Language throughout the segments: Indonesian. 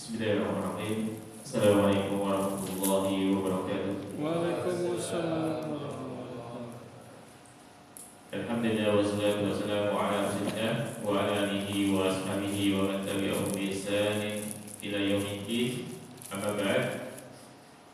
Bismillahirrahmanirrahim. Assalamualaikum warahmatullahi wabarakatuh. Waalaikumsalam warahmatullahi wabarakatuh. Alhamdulillah wassalatu wassalamu ala rasulillah wa ala alihi wa ashabihi wa man tabi'ahum bi ihsanin ila yaumiddin. Amma ba'd.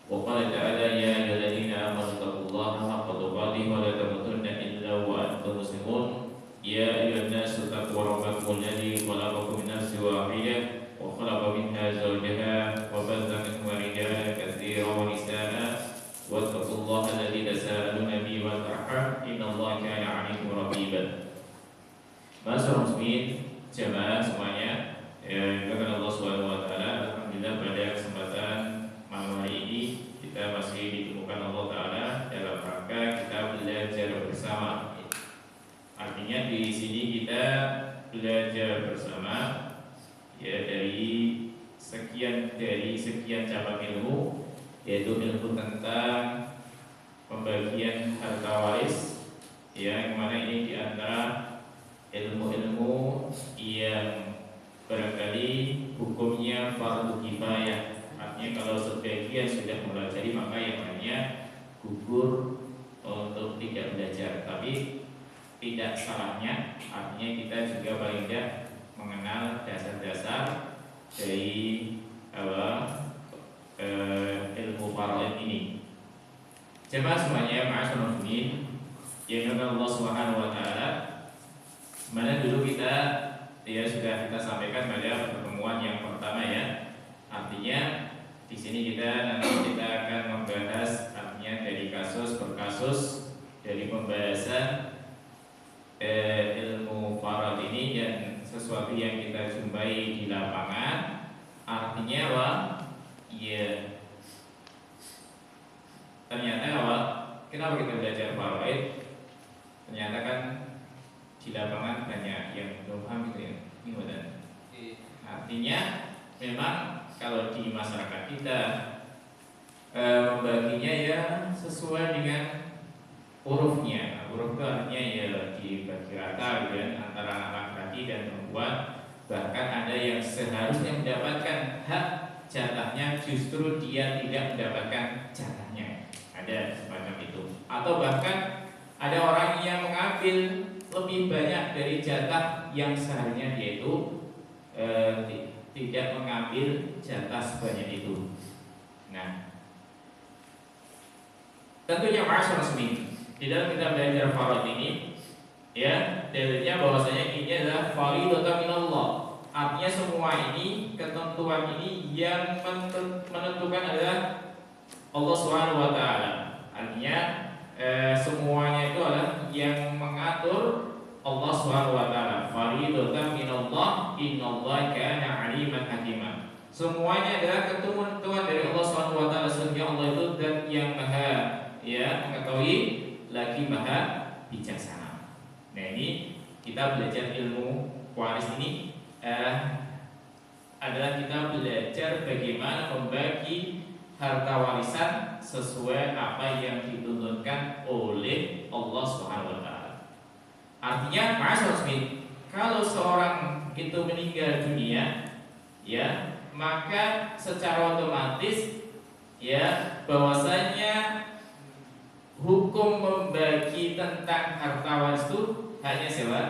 Wa qala ta'ala ya ayyuhalladzina amanu taqullaha haqqa tuqatih wa la tamutunna illa wa antum muslimun. Ya ayyuhan nasu taqu rabbakum alladzi khalaqakum min nafsin wahidah وخلق منها زوجها وبث منهما رجالا كثيرا ونساء واتقوا الله الذي تساءلون به والارحام ان الله كان عليكم رقيبا. Masyaallah muslimin jamaah semuanya, dimuliakan Allah Subhanahu wa taala. Alhamdulillah pada kesempatan malam hari ini kita masih ditemukan Allah taala dalam rangka kita belajar bersama. Artinya di sini kita belajar bersama ya dari sekian cabang ilmu, yaitu ilmu tentang pembagian harta waris, ya, yang mana ini diantara ilmu-ilmu yang barangkali hukumnya fardu kifayah. Artinya kalau sebagian sudah mempelajari maka yang lainnya gugur untuk tidak belajar. Tapi tidak salahnya, artinya kita juga paling tidak mengenal dasar-dasar dari ilmu faraid ini. Jemaah semuanya, ma'asyiral muslimin yang dimuliakan Allah Subhanahu wa taala. Mana dulu kita sudah kita sampaikan pada pertemuan yang pertama ya. Artinya di sini nanti kita akan membahas artinya dari kasus per kasus dari pembahasan ilmu faraid ini dan sesuatu yang kita jumpai di lapangan. Artinya apa? Ya, ternyata apa? Kenapa kita belajar faraid? Ternyata kan di lapangan banyak yang belum paham gitu ya. Gimana? Artinya memang kalau di masyarakat kita membaginya ya sesuai dengan hurufnya. Huruf itu artinya ya dibagi rata gitu kan, antara anak laki-laki dan perempuan. Bahkan ada yang seharusnya mendapatkan hak jatahnya justru dia tidak mendapatkan jatahnya. Ada semacam itu. Atau bahkan ada orang yang mengambil lebih banyak dari jatah yang seharusnya dia itu tidak mengambil jatah sebanyak itu. Nah, tentunya ma'asyar muslimin, di dalam kita belajar faraid ini ya, dalilnya bahwasanya ini adalah fariidatan minallah. Artinya semua ini, ketentuan ini yang menentukan adalah Allah Subhanahu wa taala. Artinya semuanya itu adalah yang mengatur Allah Subhanahu wa taala. Fariidatan minallah, innallaha kana aliman hakima. Semuanya adalah ketentuan dari Allah Subhanahu wa taala, sehingga Allah itu zat yang maha ya mengetahui lagi maha bijaksana. Nah, ini kita belajar ilmu waris ini adalah kita belajar bagaimana membagi harta warisan sesuai apa yang dituntunkan oleh Allah Subhanahu wa taala. Artinya, maksudnya kalau seorang itu meninggal dunia ya, maka secara otomatis ya bahwasanya hukum membagi tentang harta waris itu hanya siapa?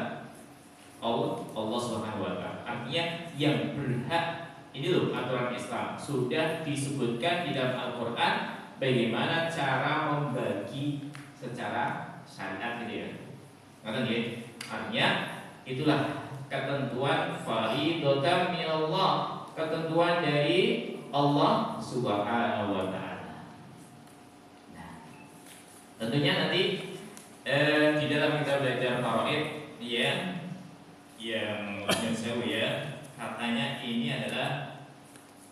Allah Subhanahu wa taala. Artinya yang berhak, ini loh aturan Islam sudah disebutkan di dalam Al-Qur'an bagaimana cara membagi secara syariat gitu ya. Artinya itulah ketentuan fariidatan minallah, ketentuan dari Allah Subhanahu wa taala. Tentunya nanti di dalam kita belajar faraid ya, yang saya ya, katanya ini adalah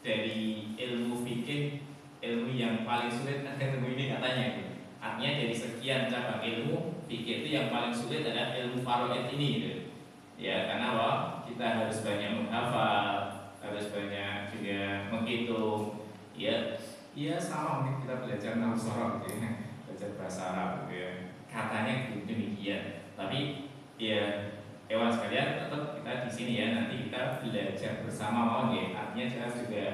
dari ilmu fikih, ilmu yang paling sulit ilmu ini katanya. Artinya dari sekian cabang ilmu fikih itu yang paling sulit adalah ilmu faraid ini gitu. Ya, karena apa? Kita harus banyak menghafal, harus banyak juga menghitung ya. Ya sama mungkin kita belajar nahwu gitu ya, bahasa Arab gitu ya. Katanya demikian. Tapi ya hewan sekalian, tetap kita di sini ya. Nanti kita belajar bersama mau ya. Artinya saya juga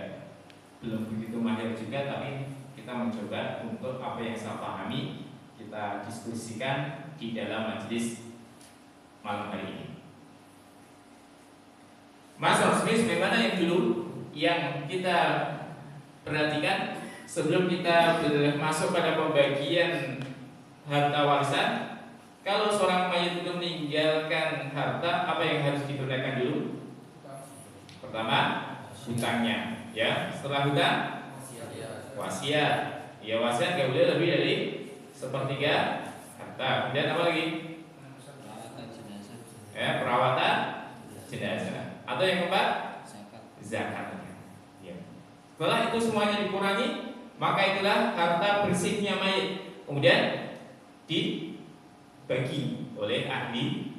belum begitu mahir juga, tapi kita mencoba untuk apa yang saya pahami kita diskusikan di dalam majelis malam hari ini. Mas Smith, bagaimana yang dulu yang kita perhatikan sebelum kita masuk pada pembagian harta warisan? Kalau seorang mayit itu meninggalkan harta, apa yang harus digunakan dulu? Pertama, hutangnya, ya. Setelah hutang, wasiat. Ya, wasiat nggak boleh lebih dari sepertiga harta. Kemudian apa lagi? Perawatan jenazah. Atau yang keempat, zakatnya. Ya. Setelah itu semuanya dikurangi, maka itulah harta bersihnya mayit. Kemudian dibagi oleh ahli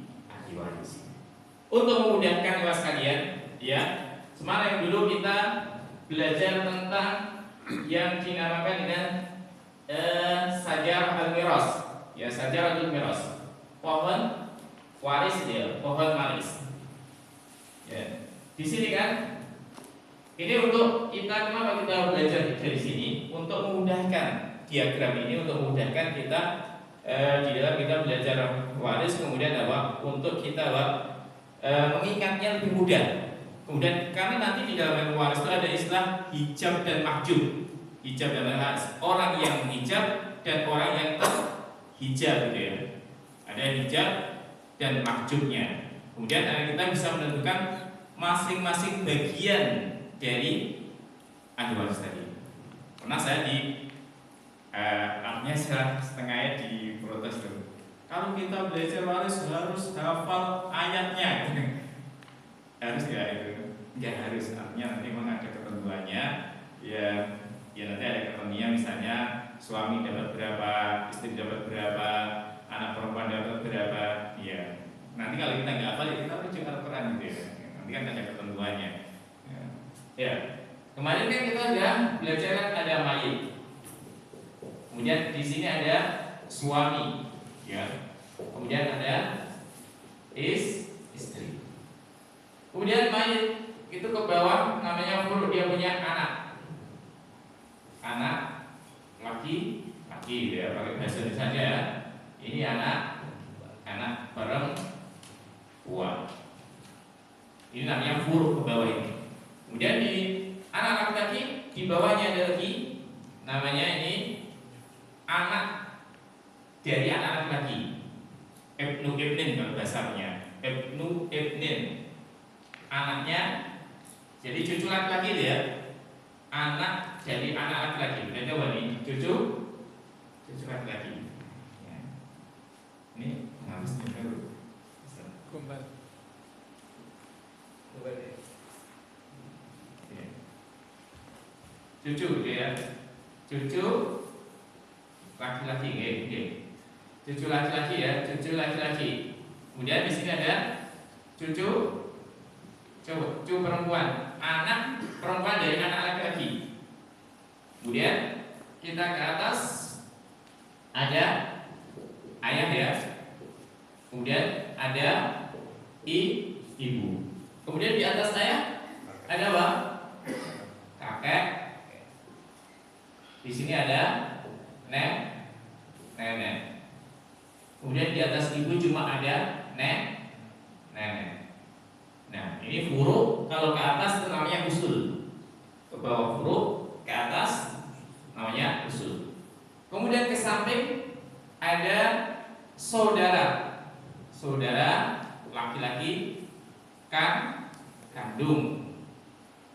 waris. Untuk memudahkan kelas kalian, ya, semalam yang dulu kita belajar tentang yang dinamakan dengan sajar al-miras. Ya, sajar al-miras. Pohon waris dia, pohon waris. Ya. Di sini kan, ini untuk kita, kenapa kita belajar dari sini? Untuk memudahkan diagram ini, untuk memudahkan kita di dalam kita belajar waris, kemudian apa? Untuk kita mengingatnya lebih mudah. Kemudian karena nanti di dalam waris itu ada istilah hijab dan mahjub. Hijab dan mahjub, orang yang menghijab dan orang yang terhijab, gitu ya. Ada hijab dan mahjubnya. Kemudian kita bisa menentukan masing-masing bagian dari ahli waris tadi. Pernah saya artinya setengahnya di protes tuh. Kalau kita belajar waris harus hafal ayatnya. Harus ya itu? Enggak harus. Artinya nanti memang ada ketentuannya. Ya nanti ada ketentuannya, misalnya suami dapat berapa, istri dapat berapa, anak perempuan dapat berapa. Ya. Nanti kalau kita nggak hafal, ya kita rujuk Al-Quran gitu ya. Nanti kan ada ketentuannya. Ya. Kemarin kan kita sudah belajar ada mayit. Kemudian di sini ada suami, ya. Kemudian ada istri. Kemudian mayit itu ke bawah namanya furu, dia punya anak laki, ya, pakai bahasa Indonesia saja ya. Ini anak perempuan. Ini namanya furu ke bawah ini. Kemudian di anak laki-laki di bawahnya ada lagi namanya ini anak dari anak laki, ibnu ibnin kalau bahasanya, ibnu ibnin, anaknya, jadi cucu laki-laki dia, anak dari anak laki-laki. Kita coba nih, cucu laki-laki. Ya. Ini harusnya baru. Kembali. Ya. Cucu ya, cucu laki-laki, cucu laki-laki ya, cucu laki-laki. Kemudian di sini ada cucu perempuan, anak perempuan dari anak laki-laki. Kemudian kita ke atas ada ayah ya. Kemudian ada ibu. Kemudian di atas saya ada apa? Kakek. Di sini ada nenek. Kemudian di atas ibu cuma ada nenek. Nah, ini furu, kalau ke atas itu namanya usul. Ke bawah furu, ke atas namanya usul. Kemudian ke samping ada saudara laki-laki kandung.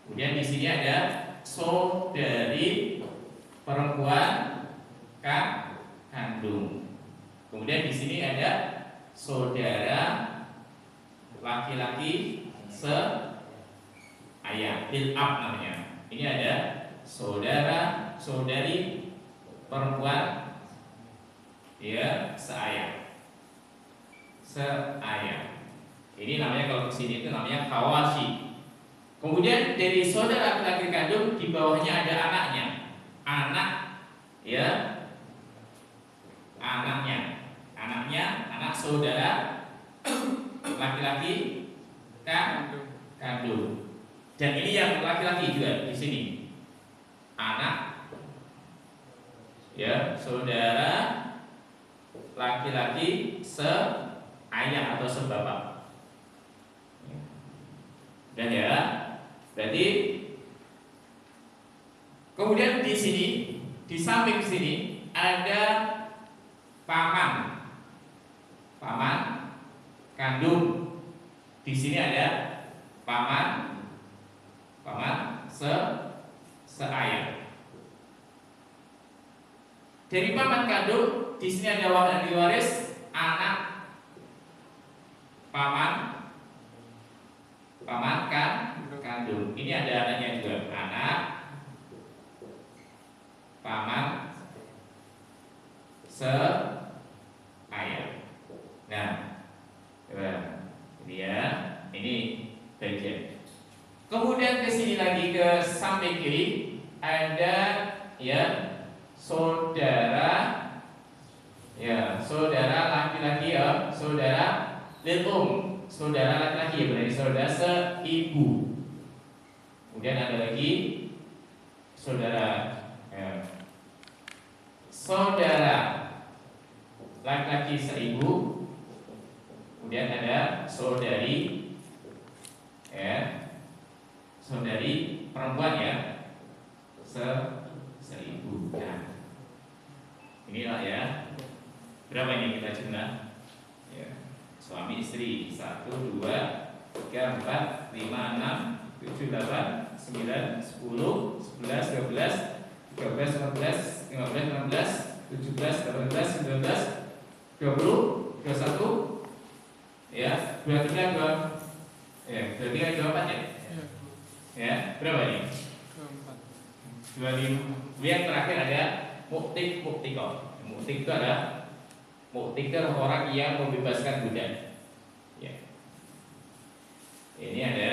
Kemudian di sini ada saudari perempuan kandung. Kemudian di sini ada saudara laki-laki seayah, bil-ab namanya. Ini ada saudari perempuan ya seayah. Ini namanya kalau kesini itu namanya khawashi. Kemudian dari saudara laki-laki kandung di bawahnya ada anaknya. Anak saudara laki-laki kandung. Dan ini yang laki-laki juga di sini. Anak, ya, saudara laki-laki seayah atau sebapak. Dan ya, berarti kemudian di sini, di samping sini ada paman kandung. Di sini ada paman seayah. Dari paman kandung di sini ada ahli waris anak paman kandung. Ini ada anaknya juga, anak paman seayah. Nah, ini ya, ini bagian. Kemudian ke sini lagi ke samping kiri ada ya saudara laki-laki ya, saudara litum, saudara laki-laki ya, berarti saudara seibu. Kemudian ada lagi saudara saudara laki-laki seibu. Kemudian ada saudari saudari perempuan ya, seibu. Nah, inilah ya, berapa ini kita jumlah ya, suami istri 1, 2, 3, 4, 5, 6, 7, 8, 9, 10, 11, 12, 13, 14, 15, 16, 17, 18, 19, 20, 21 ya, 23, 24 ya. Ya, berapa ini? 25. Yang terakhir ada muktikor. Muktik itu ada muktikor, orang yang membebaskan budak. Ya. Ini ada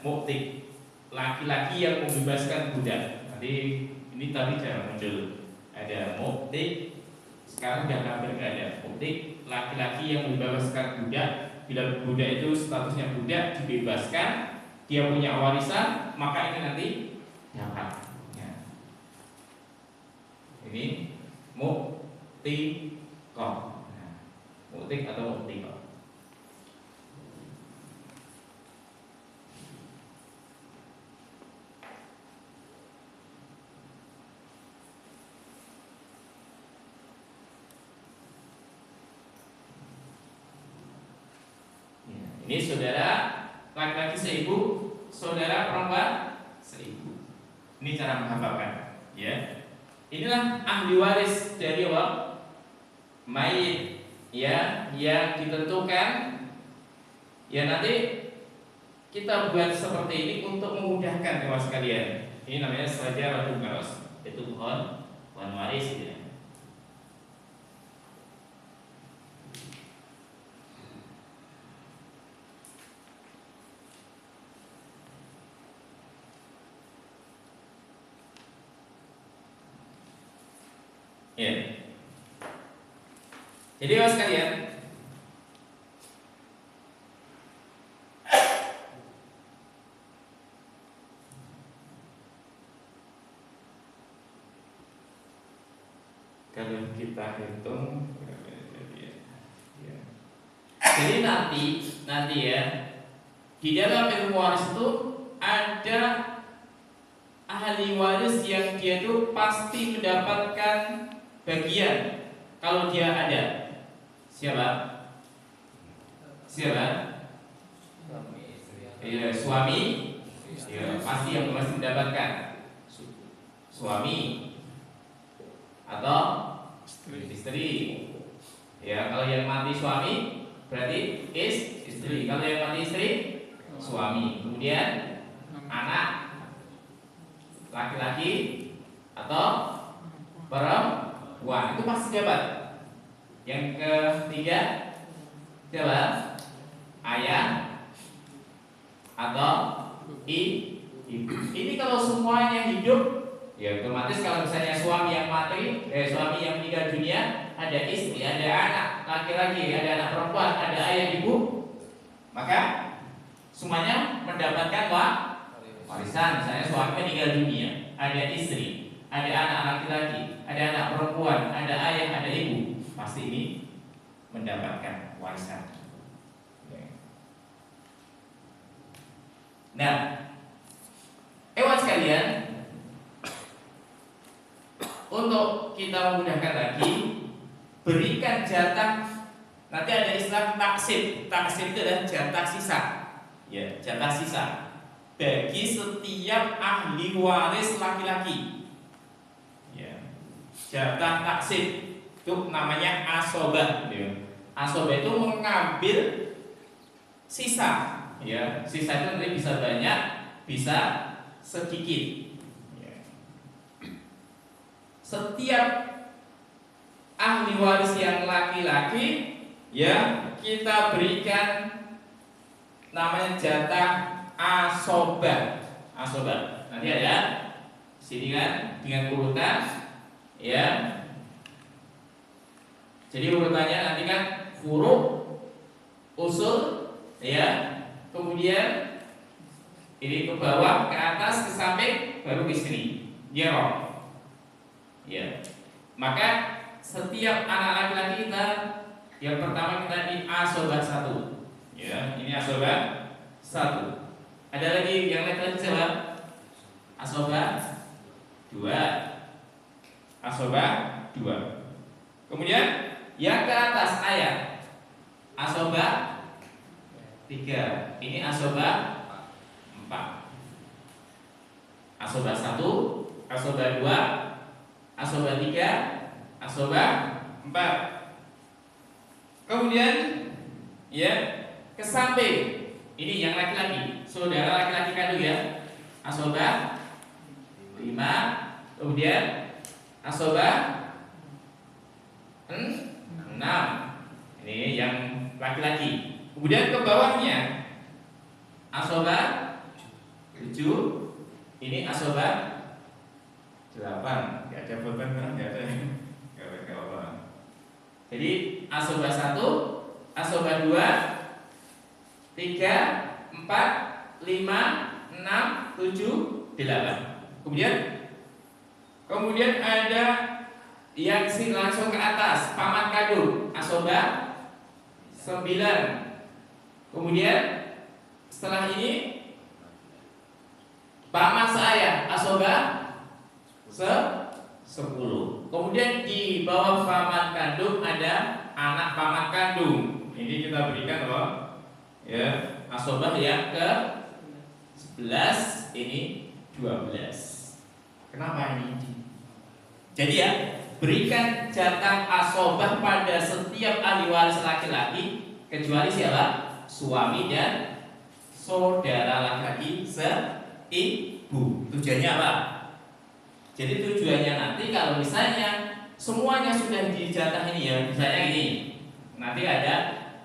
muktik, laki-laki yang membebaskan budak. Nanti ini tadi jarang muncul. Ada muktik, sekarang sudah hampir nggak ada. Muktik, laki-laki yang membebaskan budak. Bila budak itu statusnya budak, dibebaskan, dia punya warisan, maka ini nanti dapat. Ya. Ini muktikor. Nah, muktik atau muktikor. Ya, ini saudara laki-laki seibu, saudara perempuan seibu. Ini cara menghafalkan, ya. Inilah ahli waris dari Allah, mayit, ya, yang ditentukan. Ya, nanti kita buat seperti ini untuk memudahkan teman sekalian. Ini namanya sajaratul miras, itu pohon waris, ya. Ya. Jadi Bapak sekalian, kalau kita hitung, jadi nanti ya, di dalam ilmu waris itu ada ahli waris yang dia itu pasti mendapatkan bagian kalau dia ada. Siapa? Ya, suami. Ya, pasti yang pasti mendapatkan suami atau istri. Ya, kalau yang mati suami berarti istri. Kalau yang mati istri, suami. Kemudian anak laki-laki atau perempuan itu pasti dapat. Yang ketiga siapa? Ayah atau ibu. Ini kalau semuanya hidup, ya otomatis kalau misalnya suami yang mati, suami yang meninggal dunia, ada istri, ada anak laki-laki, ada anak perempuan, ada ayah ibu, maka semuanya mendapatkan warisan. Misalnya suami meninggal dunia, ada istri, ada anak laki-laki, ada anak perempuan, ada ayah, ada ibu, pasti ini mendapatkan warisan. Nah, hewan sekalian, untuk kita memudahkan lagi, berikan jatah. Nanti ada istilah taksib. Taksib itu adalah jatah sisa. Ya, jatah sisa bagi setiap ahli waris laki-laki. Ya, jatah taksib itu namanya asobah. Asobah itu mengambil sisa. Ya, sisa itu nanti bisa banyak, bisa sedikit. Ya. Setiap ahli waris yang laki-laki, ya, kita berikan namanya jatah asobah. Asobah. Nanti ada sini kan dengan urutan, ya. Jadi urutannya nanti kan furu, usul, ya. Kemudian ini ke bawah, ke atas, ke samping, baru istri. Jerok. Ya. Maka setiap anak laki-laki kita, yang pertama kita di asobah 1. Ya, ini asobah 1. Ada lagi yang laki-laki siapa? Asobah 2. Asobah 2. Kemudian yang ke atas ayat asobah 3. Ini asobah 4. Asobah 1, asobah 2, asobah 3, asobah 4. Kemudian ya ke samping, ini yang laki-laki, saudara laki-laki kandung ya, asobah 5. Kemudian asobah 6. Ini yang laki-laki. Kemudian ke bawahnya asobah 7. Ini asobah 8. Gak ada beban kan? Gak ada. Gak apa. Jadi asobah 1, asobah 2, 3, 4, 5, 6, 7, 8. Kemudian ada yang langsung ke atas, paman kandung, asobah 9. Kemudian setelah ini paman seayah, asobah 10. Kemudian di bawah paman kandung ada anak paman kandung. Ini kita berikan loh, ya, asobah yang ke 11, ini 12. Kenapa ini? Jadi ya, berikan jatah asobah pada setiap ahli waris laki-laki kecuali siapa? Suami dan saudara laki-laki seibu. Tujuannya apa? Jadi tujuannya nanti kalau misalnya semuanya sudah dijatah ini ya, misalnya ini, nanti ada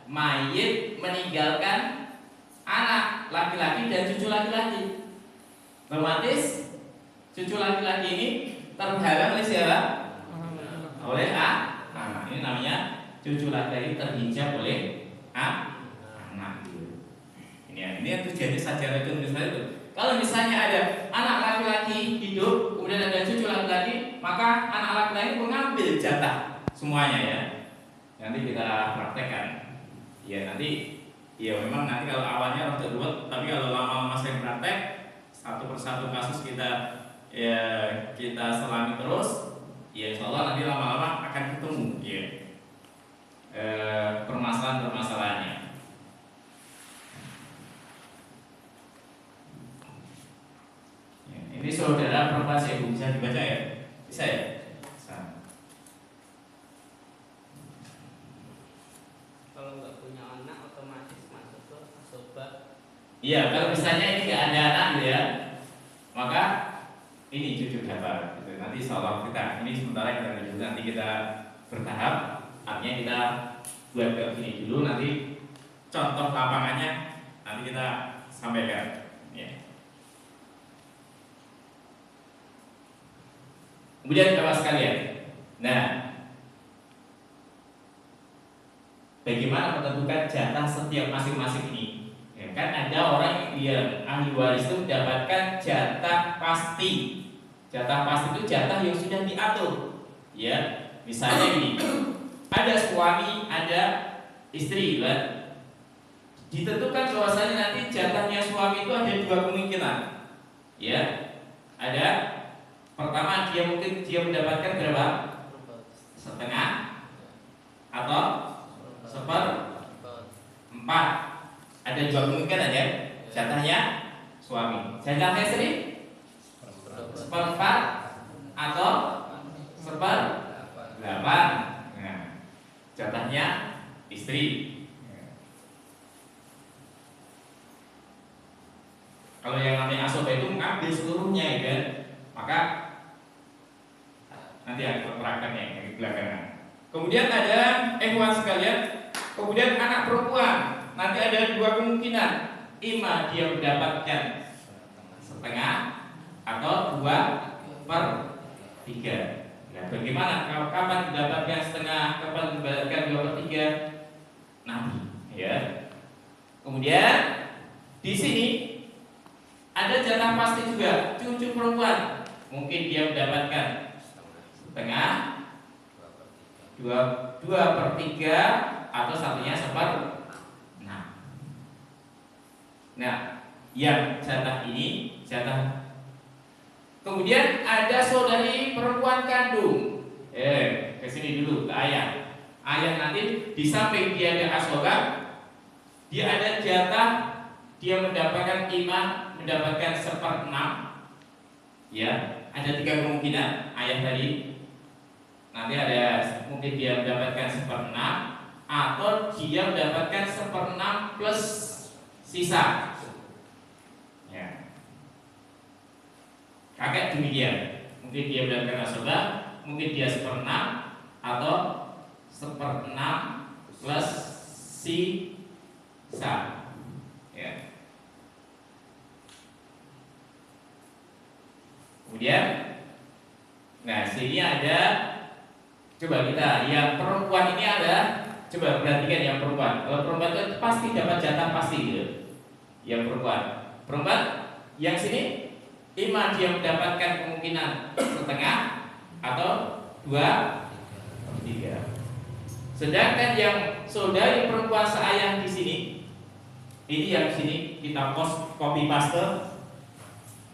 mayit meninggalkan anak laki-laki dan cucu laki-laki. Otomatis cucu laki-laki ini terhalang oleh siapa? Oleh anak. Ini namanya cucu laki-laki terhijab oleh anak. Ini tujuannya saja itu misalnya. Kalau misalnya ada anak laki-laki hidup, kemudian ada cucu laki-laki, maka anak laki-laki mengambil jatah semuanya ya. Nanti kita praktekkan. Ya nanti, ya memang nanti kalau awalnya untuk ruwet, tapi kalau lama-lama sering praktek, satu persatu kasus kita ya kita selami terus, ya insya Allah nanti lama-lama akan ketemu ya permasalahan-permasalahannya. Ini saudara perempuan saya bisa dibaca ya? Bisa ya? Bisa. Kalau nggak punya anak otomatis masuk ke asobah. Iya, kalau misalnya ini nggak ada anak gitu ya, maka ini cucu dapat. Gitu. Nanti insya Allah kita ini sementara kita dulu, nanti kita bertahap. Artinya kita buat kayak gini dulu, nanti contoh lapangannya nanti kita sampaikan. Ya. Kemudian Bapak sekalian, nah, bagaimana menentukan jatah setiap masing-masing ini? kan ada orang yang ahli waris itu mendapatkan jatah pasti. Jatah pasti itu jatah yang sudah diatur. Ya, misalnya ini, ada suami, ada istri, kan? Ditentukan bahwasanya nanti jatahnya suami itu ada dua kemungkinan. Ya, ada pertama dia mungkin mendapatkan berapa? Setengah atau seperempat. Ada dua kemungkinan ya. Jatahnya suami. Jatahnya istri seperempat atau seperdelapan. Nah, jatahnya istri. Kalau yang namanya asoba itu mengambil seluruhnya, ya. Maka nanti ada prakteknya di belakangan. Kemudian ada ikhwan sekalian, kemudian anak perempuan. Nanti ada dua kemungkinan. Ima dia mendapatkan setengah atau 2/3. Nah, bagaimana kalau kapan mendapatkan setengah, kapan mendapatkan 2/3? Nanti, ya. Kemudian di sini ada jatah pasti juga, cucu perempuan. Mungkin dia mendapatkan setengah, 2/3 atau satunya 1/6. Nah, yang jatah ini jatah. Kemudian ada saudari perempuan kandung. Ke sini dulu ke ayah. Ayah nanti di samping dia ada asoba, dia ada jatah, dia mendapatkan imam, mendapatkan 1/6. Ya, ada 3 kemungkinan ayah tadi. Nanti ada mungkin dia mendapatkan 1/6 atau dia mendapatkan 1/6 plus sisa. Ya. Kakek demikian. Mungkin dia mendapatkan asoba, mungkin dia 1/6 atau 1/6 plus sisa. Ya. Kemudian, nah sini ada, coba kita yang perempuan ini ada, coba perhatikan yang perempuan. Kalau perempuan itu pasti dapat jatah pasti gitu. Yang perempuan yang sini, ima dia mendapatkan kemungkinan setengah atau 2/3. Sedangkan yang saudari perempuan seayah di sini, ini yang sini kita copy paste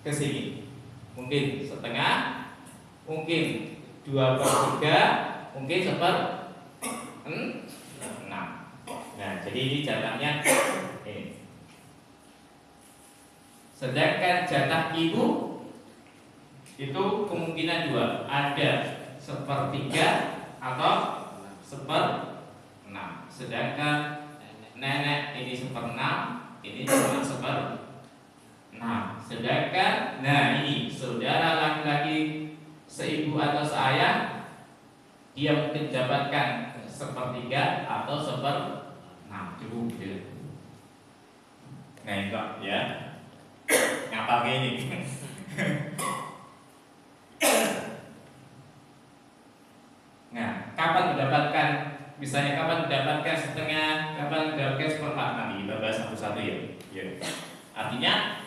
ke sini. Mungkin setengah, mungkin 2/3, mungkin 1/6. Nah, jadi ini jatahnya ini. Sedangkan jatah ibu itu kemungkinan 2, ada 1/3 atau 1/6. Sedangkan nenek ini 1/6, ini cuma 1/6. Sedangkan, nah ini saudara laki-laki seibu atau seayah, dia mungkin mendapatkan 1/3 atau 1/6. Cukup gitu. Nah itu ya, ngapa kayak ini? Nah, kapan mendapatkan, misalnya kapan mendapatkan setengah, kapan mendapatkan 1/4, nanti kita bahas satu-satu ya. Artinya,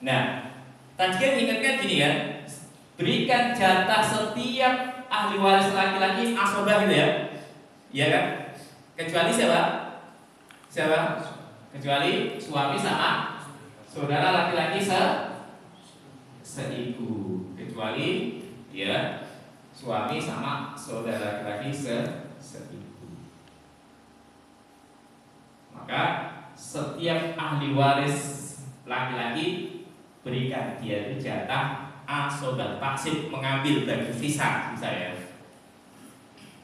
nah, tadi kan ingatkan gini kan, berikan jatah setiap ahli waris laki-laki asobah gitu ya, iya kan? Kecuali siapa? Kecuali suami sama saudara laki-laki seibu. Kecuali ya suami sama saudara laki-laki seibu. Maka setiap ahli waris laki-laki berikan dia itu jatah asobah, taksib, mengambil bagi sisa ya.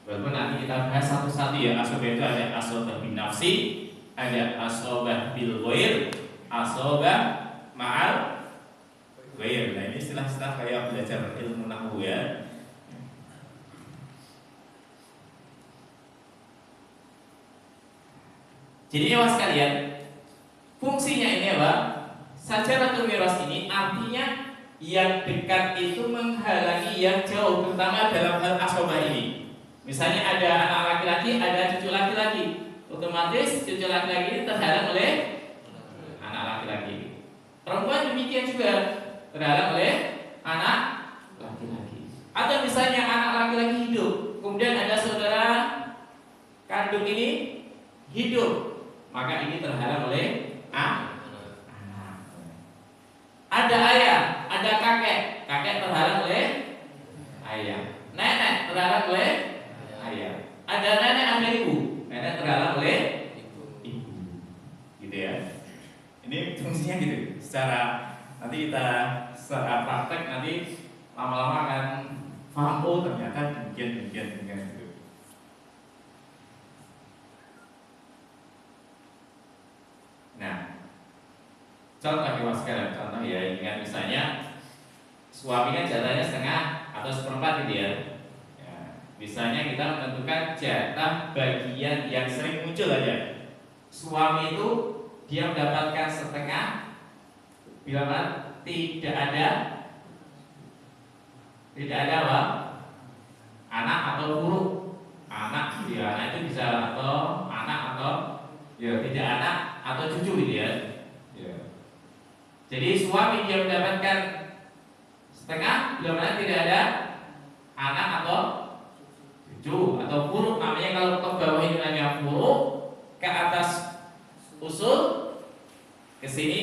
Walaupun nanti kita bahas satu-satu ya. Asobah itu ada asobah bin nafsi, ada asobah bil ghair, asobah ma'al ghair. Nah ini istilah-istilah kayak belajar ilmu nahwu ya. Jadi ya sekalian, fungsinya ini apa? Sajaratul miras ini artinya yang dekat itu menghalangi yang jauh, terutama dalam hal asobah ini. Misalnya ada anak laki-laki, ada cucu laki-laki, otomatis cucu laki-laki ini terhalang oleh anak laki-laki. Perempuan demikian juga terhalang oleh anak laki-laki. Atau misalnya anak laki-laki hidup, kemudian ada saudara kandung ini hidup, maka ini terhalang oleh anak. Ada ayah, ada kakek, kakek terhalang oleh ayah. Nenek terhalang oleh ayah. Ada nenek, ada ibu, nenek terhalang oleh ibu. Gitu ya. Ini fungsinya gitu. Secara nanti kita secara praktek nanti lama-lama akan paham, oh ternyata demikian gitu. Nah, contoh mas sekalian, contoh ya, ini kan misalnya suami kan jatahnya setengah atau seperempat gitu ya. Misalnya kita menentukan jatah bagian yang sering muncul aja. Suami itu dia mendapatkan setengah bila mana tidak ada apa? Anak atau buruk. Anak gitu ya, anak itu bisa atau anak atau ya tidak anak atau cucu gitu ya. Jadi suami dia mendapatkan setengah bila mana tidak ada anak atau cucu atau buruk. Namanya kalau ke bawah itu namanya buruk, ke atas usul, ke sini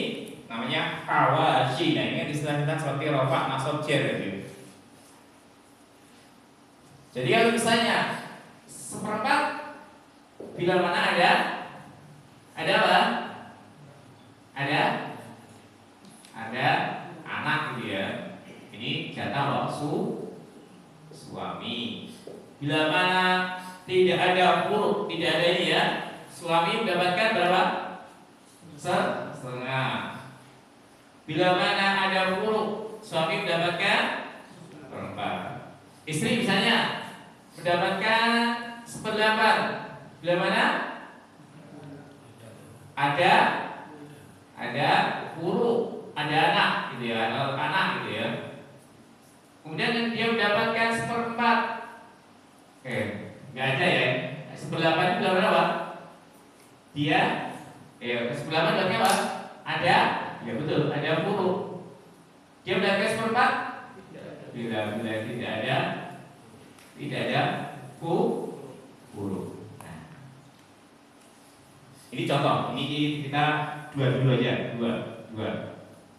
namanya hawashi. Nah ini kan istilah kita seperti rofa, nasab, jar gitu. Jadi kalau misalnya seperempat bila mana ada apa? Ada anak gitu ya. Ini jatah loh suami. Bila mana tidak ada buruk, tidak ada ini ya, suami mendapatkan berapa? Setengah. Bila mana ada buruk, suami mendapatkan seperempat. Istri misalnya mendapatkan seperdelapan. Bila mana ada buruk, ada anak gitu ya, anak gitu ya. Kemudian dia mendapatkan seperempat. Oke, nggak ada ya. Seperdelapan itu berapa? Dia, seperdelapan berarti apa? Ada, ya betul, ada buruk. Dia mendapatkan seperempat? Tidak ada buruk. Nah, ini contoh. Ini kita dua aja, dua.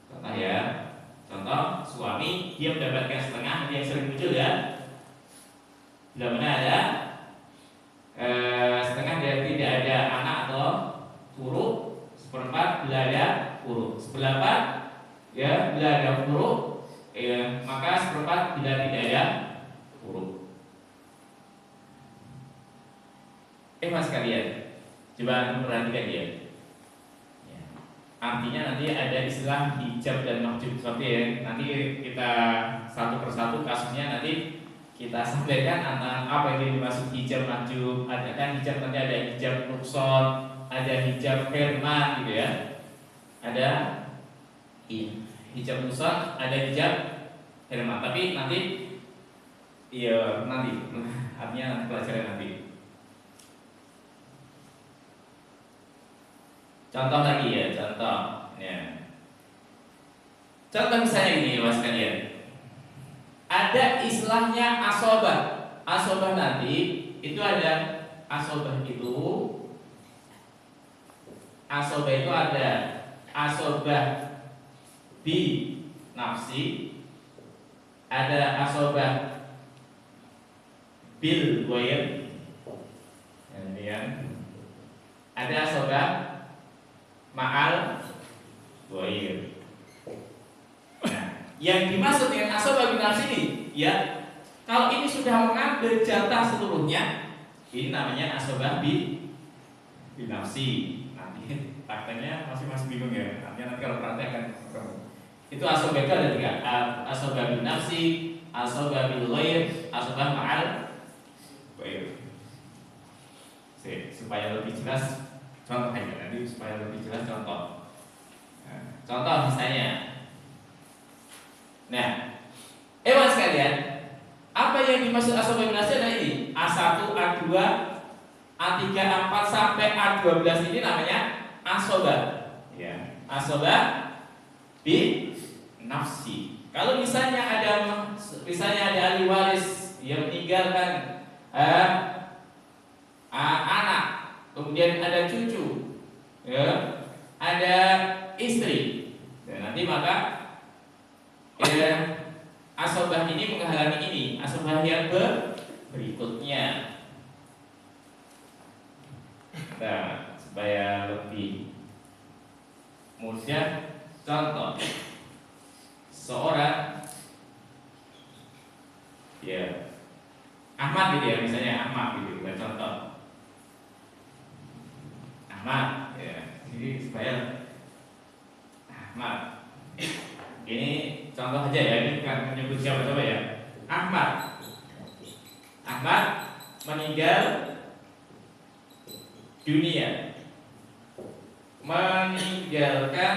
Contoh ya. Contoh suami dia mendapatkan setengah, yang sering muncul ya. Bila mana ada setengah dia tidak ada anak atau buruk, seperempat bila ada buruk, seperempat ya bila ada buruk, maka seperempat bila tidak ada buruk. Mas kalian, coba perhatikan ya. Artinya nanti ada istilah hijab dan mahjub seperti ya. Nanti kita satu persatu kasusnya nanti kita sampaikan antara apa yang dimaksud hijab mahjub. Ada kan hijab, nanti ada hijab nukson, ada hijab firman gitu ya. Ada hijab nukson, ada hijab firman. Tapi nanti nanti artinya nanti pelajaran nanti. Contoh lagi ya, contoh misalnya ini mas kalian. Ada istilahnya asobah. Asobah nanti itu ada asobah itu ada asobah bi nafsi, ada asobah bil goyer, kemudian ada asobah ma'al goyer. Nah, yang dimaksud dengan asobah bin nafsi ini, ya, kalau ini sudah mengambil jatah seluruhnya, ini namanya asobah bin nafsi. Nanti prakteknya masih bingung ya. Nanti kalau praktek akan itu asobah itu ada 3, asobah bin nafsi, asobah bil goyer, asobah ma'al goyer. Supaya lebih jelas contoh aja nanti, supaya lebih jelas contoh. Contoh misalnya. Nah, sekalian, apa yang dimaksud asobah bin nafsi adalah ini A1, A2, A3, A4 sampai A12 ini namanya asobah. Ya, asobah bin nafsi. Kalau misalnya ada ahli waris yang meninggalkan anak, kemudian ada cucu, ya, ada istri, dan nanti maka asobah ini menghalangi ini, asobah yang berikutnya. Nah, supaya lebih mudah, contoh seorang, ya, Ahmad gitu ya, misalnya Ahmad gitu, kita contoh Ahmad, ya, jadi supaya Ahmad ini contoh aja ya, ini bukan menyebut siapa coba ya. Ahmad meninggal dunia, meninggalkan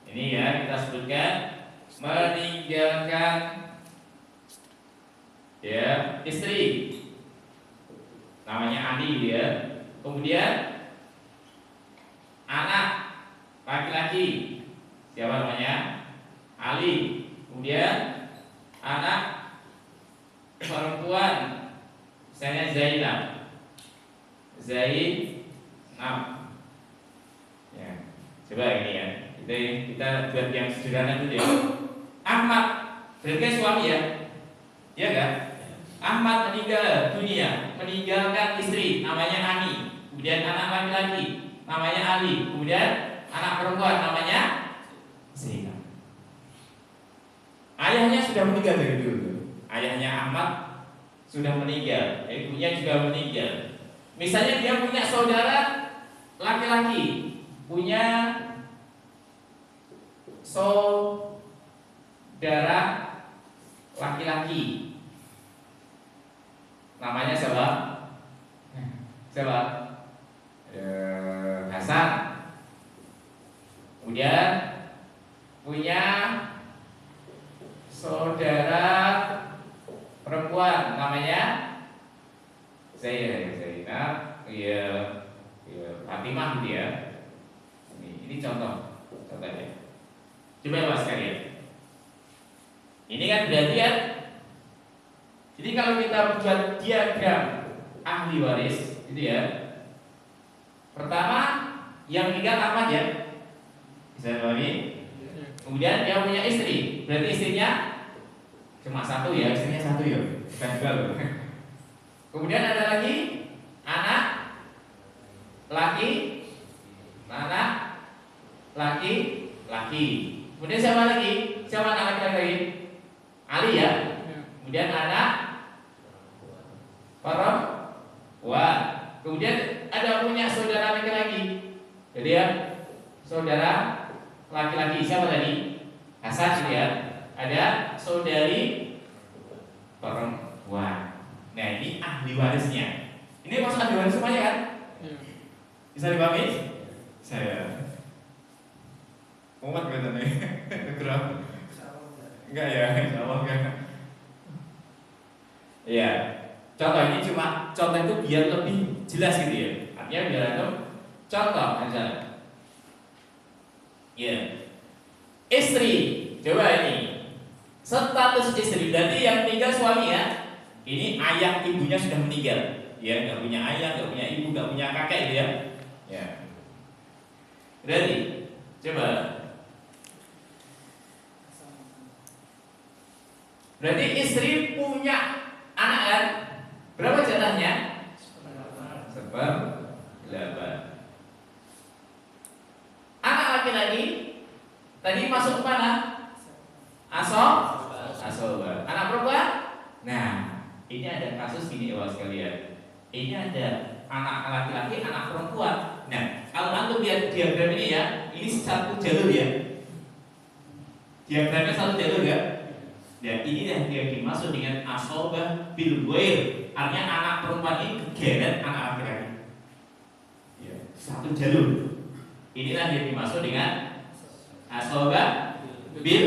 ini ya, kita sebutkan meninggalkan, ya, istri namanya Ali, ya. Kemudian anak laki-laki siapa namanya? Ali. Kemudian anak perempuan misalnya Zainab. Ya, coba ini ya. Kita buat yang sederhana dulu ya. Ahmad berarti suami ya. Iya kan? Ahmad meninggal dunia, meninggalkan istri namanya Ani, kemudian anak laki-laki namanya Ali, kemudian anak perempuan namanya Zainab. Ayahnya sudah meninggal dari dulu. Ayahnya Ahmad sudah meninggal, ibunya juga meninggal. Misalnya dia punya saudara laki-laki, punya saudara laki-laki, namanya siapa? Hasan. Kemudian punya saudara perempuan namanya Zainab, ya, Fatimah gitu ya. Ini contohnya. Coba ya Mas sekalian. Ini kan berarti kan. Jadi kalau kita buat diagram ahli waris, gitu ya. Pertama yang meninggal Ahmad ya, bisa dipahami. Kemudian dia punya istri, berarti istrinya cuma satu ya, istrinya satu ya, bukan dua loh. Kemudian ada lagi anak laki. Kemudian siapa lagi? Siapa anak laki-laki? Ali ya. Kemudian anak perempuan. Kemudian ada punya saudara laki-laki. Jadi ya, saudara laki-laki siapa tadi? Hasan ya. Ada saudari perempuan. Nah, ini ahli warisnya. Ini maksud ahli waris semuanya kan? Bisa dipahami? Saya umat kelihatannya. Geram. Enggak ya, insyaallah enggak. Iya. Contoh ini cuma contoh itu biar lebih jelas gitu ya. Artinya biar itu contoh misalnya. Ya. Istri, coba ini. Status istri berarti yang meninggal suami ya. Ini ayah ibunya sudah meninggal. Ya, enggak punya ayah, enggak punya ibu, enggak punya kakek gitu ya. Ya. Berarti coba. Berarti istri punya anak kan? Berapa jatahnya? 8. Anak laki-laki tadi masuk ke mana? Asobah. Anak perempuan? Nah, ini ada kasus gini ya sekalian. Ini ada anak laki-laki, anak perempuan. Nah, kalau antum lihat diagram ini ya, ini satu jalur ya. Diagramnya satu jalur ya. Dan ini yang dimaksud dengan asobah bil ghair. Artinya anak perempuan ini kegeret anak laki-laki. Ya, satu jalur. Inilah yang dimaksud dengan asobah bil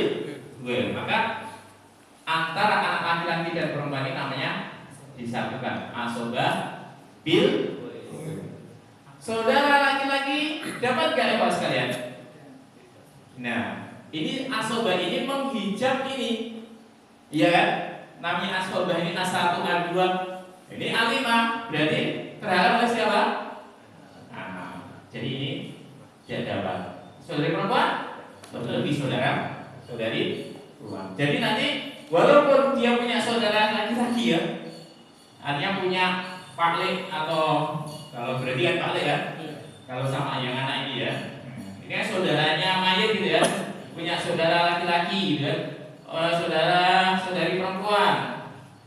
ghair. Maka antara anak laki-laki dan perempuan ini namanya disatukan asobah bil Saudara laki-laki dapat gak Bapak sekalian? Nah, ini asobah ini menghijab ini, iya kan? Namanya asobah ini A1, A2, ini A5, berarti terhalang oleh siapa? Jadi ini tidak dapat. Saudari perempuan, betul lebih saudari perempuan. Jadi nanti walaupun dia punya saudara laki-laki ya, artinya punya paklik atau kalau berarti kan paklik ya, kalau sama yang anak ini ya, ini kan saudaranya mayat gitu ya, punya saudara laki-laki gitu ya, saudari perempuan,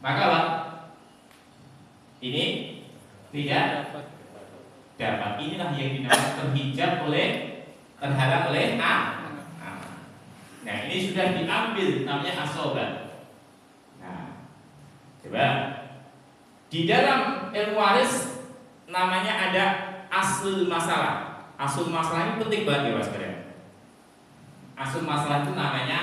maka Pak, ini tidak dapat. Inilah yang dinamakan terhijab terhalang oleh anak. Nah, ini sudah diambil namanya asobah. Nah, coba di dalam ilmu waris namanya ada aslul masalah. Aslul masalah ini penting banget ya Mas sekalian. Aslul masalah itu namanya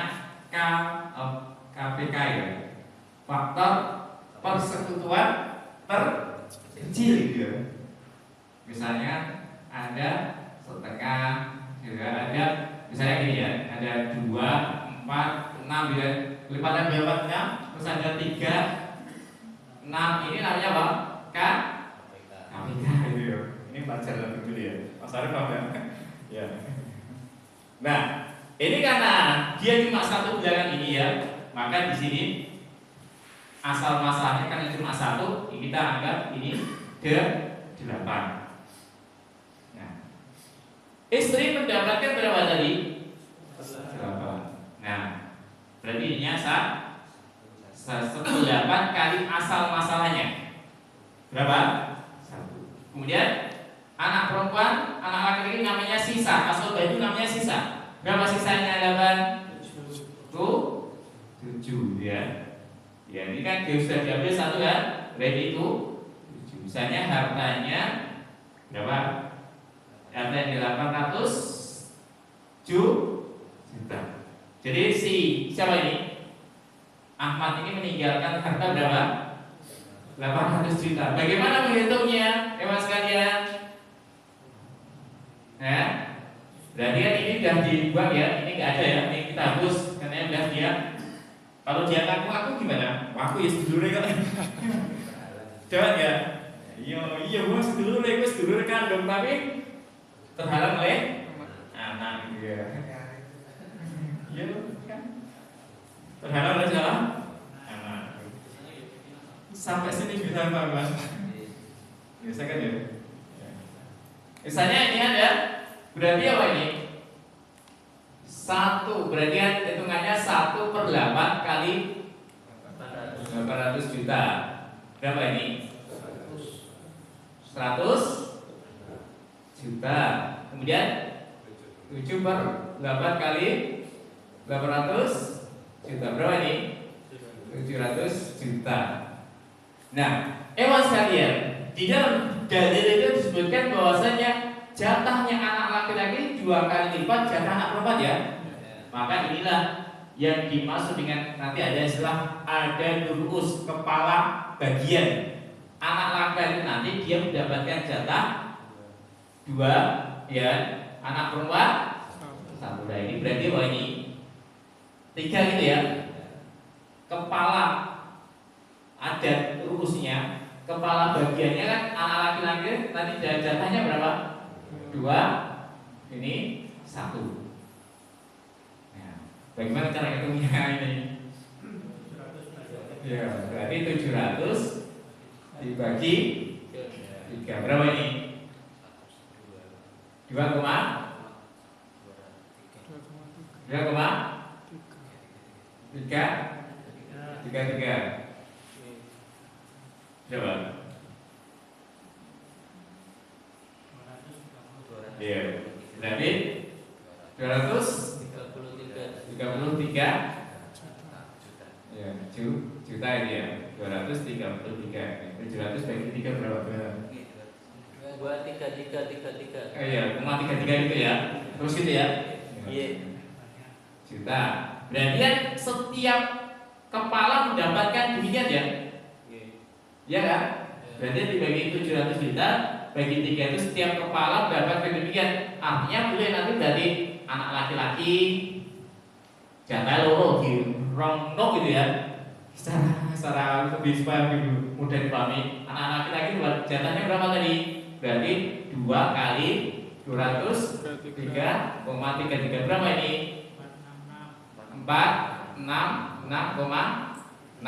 KPK ya. Faktor persekutuan terkecil gitu ya. Misalnya ada setengah, juga ada misalnya gini ya, ada 2, 4, 6 gitu ya, lipatan 2, 4, 6, terus ada 3, 6, ini namanya apa? KPK gitu ya. Ini pelajaran dulu ya, Mas Arif apa ya? Ya. Nah, ini karena dia cuma satu bilangan ini ya, maka di sini asal masalahnya karena cuma satu, kita anggap ini 8. Istri mendapatkan berapa tadi? 8. Nah, berarti ini 1/8 kali asal masalahnya. Berapa? 1. Kemudian anak perempuan, anak laki-laki namanya sisa. Asal itu namanya sisa. Berapa sisanya 8? 7 ya. Ya, ini kan dia sudah diambil 1 kan? Berarti itu 7. Misalnya hartanya berapa? Harta 800 juta. Jadi si siapa ini? Ahmad ini meninggalkan harta berapa? 800 juta. Bagaimana menghitungnya? Mas sekalian? Nah, berarti kan ini sudah dibuang ya. Ini nggak ada ya. Ini kita hapus karena sudah dia. Kalau dia aku gimana? Aku ya sedulurnya kan. Jangan ya. Iya, gua sedulurnya, gua sedulur kandung tapi terhalang oleh anak gitu ya. Iya kan? Terhalang oleh siapa? Anak. Sampai sini bisa apa Mas? Biasa kan ya? Misalnya ini ada berarti apa ini? 1 berarti kan hitungannya 1/8 kali 800 juta. Berapa ini? 100 juta. Kemudian 7/8 kali 800 juta. Berapa ini? 700 juta. Nah, sekalian, di dalam dalil itu disebutkan bahwasanya jatahnya anak laki-laki 2 kali lipat jatah anak perempuan ya. Maka inilah yang dimaksud dengan nanti ada istilah ada durus kepala bagian. Anak laki-laki nanti dia mendapatkan jatah 2 ya, anak perempuan 1. Nah, ini berarti ini 3 gitu ya. Kepala ada urusnya, kepala bagiannya kan anak laki-laki nanti jatahnya berapa? 2, ini 1. Nah, bagaimana cara hitungnya ini? Ya, berarti 700 dibagi 3 berapa ini? 2,3 berapa? Iya, berarti 233 ya, juta ini ya. 233. 700 bagi 3 berapa? 23333. Iya, 0,33 itu ya. Terus gitu ya. Iya. Juta. Berarti kan setiap kepala mendapatkan demikian ya. Iya kan? Berarti dibagi 700 juta bagi 3 itu setiap kepala berapa demikian. Artinya boleh nanti dari anak laki-laki jatah loro di rongno gitu ya. Secara lebih supaya lebih mudah dipahami. Anak laki-laki jatahnya berapa tadi? Berarti 2 kali 203,33 berapa ini? 466,66.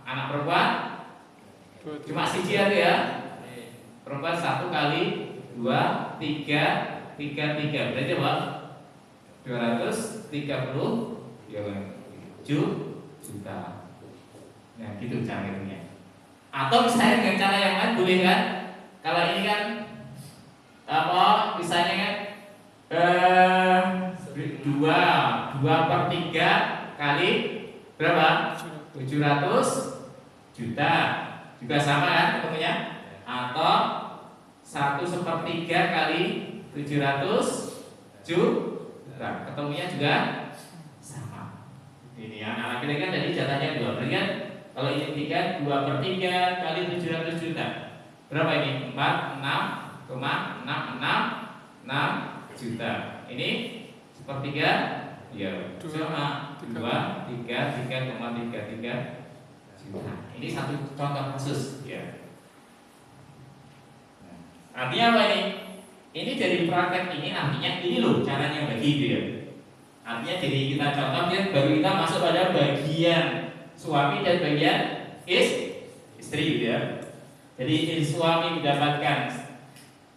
Anak perempuan cuma siji aja ya. Perempuan 1 kali 2 3 3 berarti apa? 237 juta. Nah gitu caranya. Atau misalnya dengan cara yang lain boleh kan? Kalau ini kan apa? Misalnya kan 2/3 kali berapa? 700 juta. Juga sama kan ketemunya? Atau 1/3 kali 700 juta. Ketemunya juga sama. Ini ya, anak laki-laki kan tadi jatahnya 2. Berarti kan kalau ini 2/3 kali 700 juta. Berapa ini? 46,666 juta. Ini sepertiga ya sama 33,33 juta. Ini satu contoh kasus ya. Artinya apa ini? Ini dari praktek ini artinya ini loh caranya bagi gitu ya. Artinya jadi kita contoh ya, baru kita masuk pada bagian suami dan bagian istri gitu ya. Jadi suami mendapatkan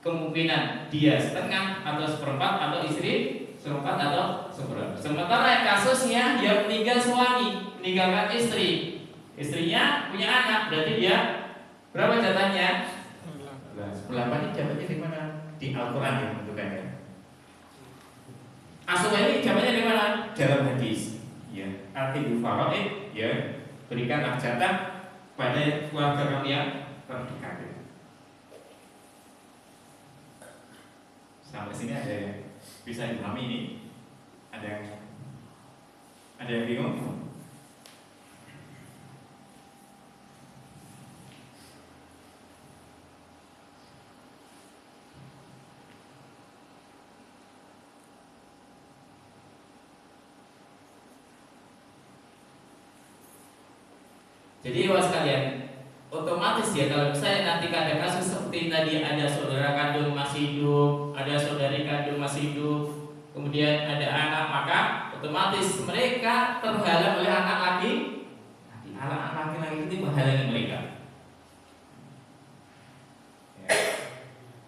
kemungkinan dia setengah atau seperempat atau istri seperempat atau seperempat. Sementara yang kasusnya yang meninggal suami meninggalkan istri, istrinya punya anak, berarti dia berapa jatahnya? 8 ini jawabannya di mana? Di Al-Quran ya bentukannya. Asuh ini jawabannya di mana? Dalam hadis. Ya, arti faraid ya, berikan jatah pada keluarga kamu yang terdekat. Sampai sini ada yang bisa dipahami ini? Ada yang bingung? Jadi was kalian otomatis ya kalau misalnya nanti ada kasus seperti tadi ada saudara kandung masih hidup, ada saudari kandung masih hidup, kemudian ada anak, maka otomatis mereka terhalang oleh anak laki. Anak laki-laki itu menghalangi mereka.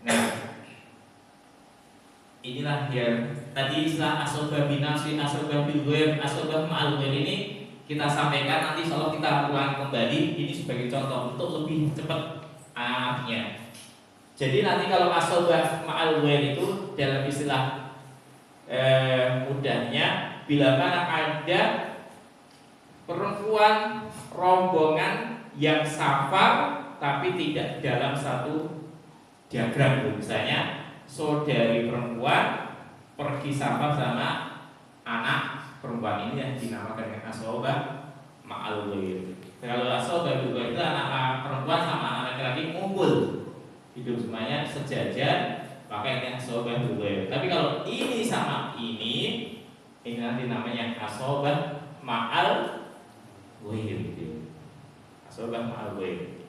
Nah, inilah yang tadi istilah asobah binafsi, asobah bilghair, asobah ma'al ghair ini kita sampaikan, nanti kalau kita ulang kembali ini sebagai contoh untuk lebih cepat artinya. Jadi nanti kalau asobah ma'al ghair itu dalam istilah mudahnya bila mana ada perempuan rombongan yang safar tapi tidak dalam satu diagram. Misalnya saudari perempuan pergi safar sama anak perempuan ini yang dinamakan dengan asobah ma'al ghair. Kalau asobah juga itu anak perempuan sama anak laki-laki ngumpul hidup semuanya sejajar, pakai dengan asobah ghair. Tapi kalau ini sama ini nanti namanya asobah ma'al ghair gitu. Asobah ma'al ghair.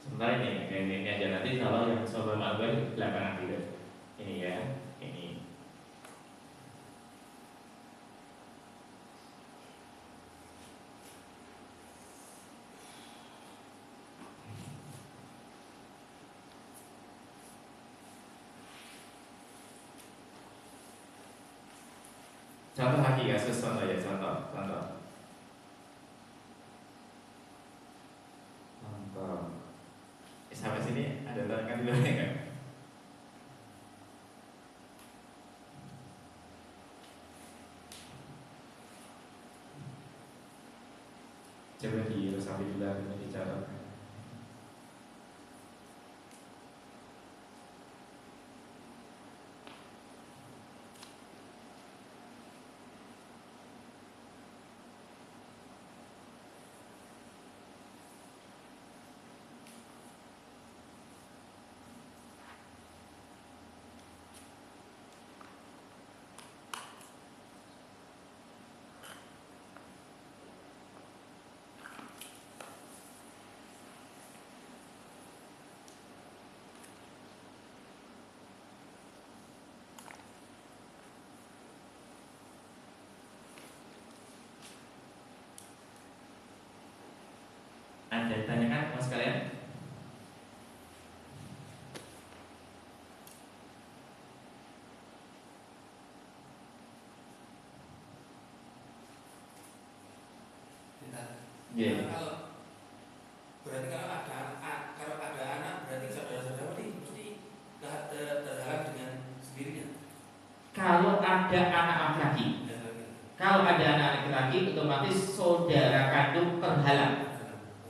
Sebentar ini aja nanti kalau yang sobat malware belakangan gitu. Ini ya, ini. Contoh lagi ya, contoh ya, contoh. Sampai sini ada tangan dulu ya kan? Coba diresapi dulu ini dicatat. Iya. Kalau berarti kalau ada anak berarti saudara-saudara mesti terhalang dengan sendirinya. Kalau ada anak laki-laki, kalau ada anak laki-laki otomatis saudara kandung terhalang.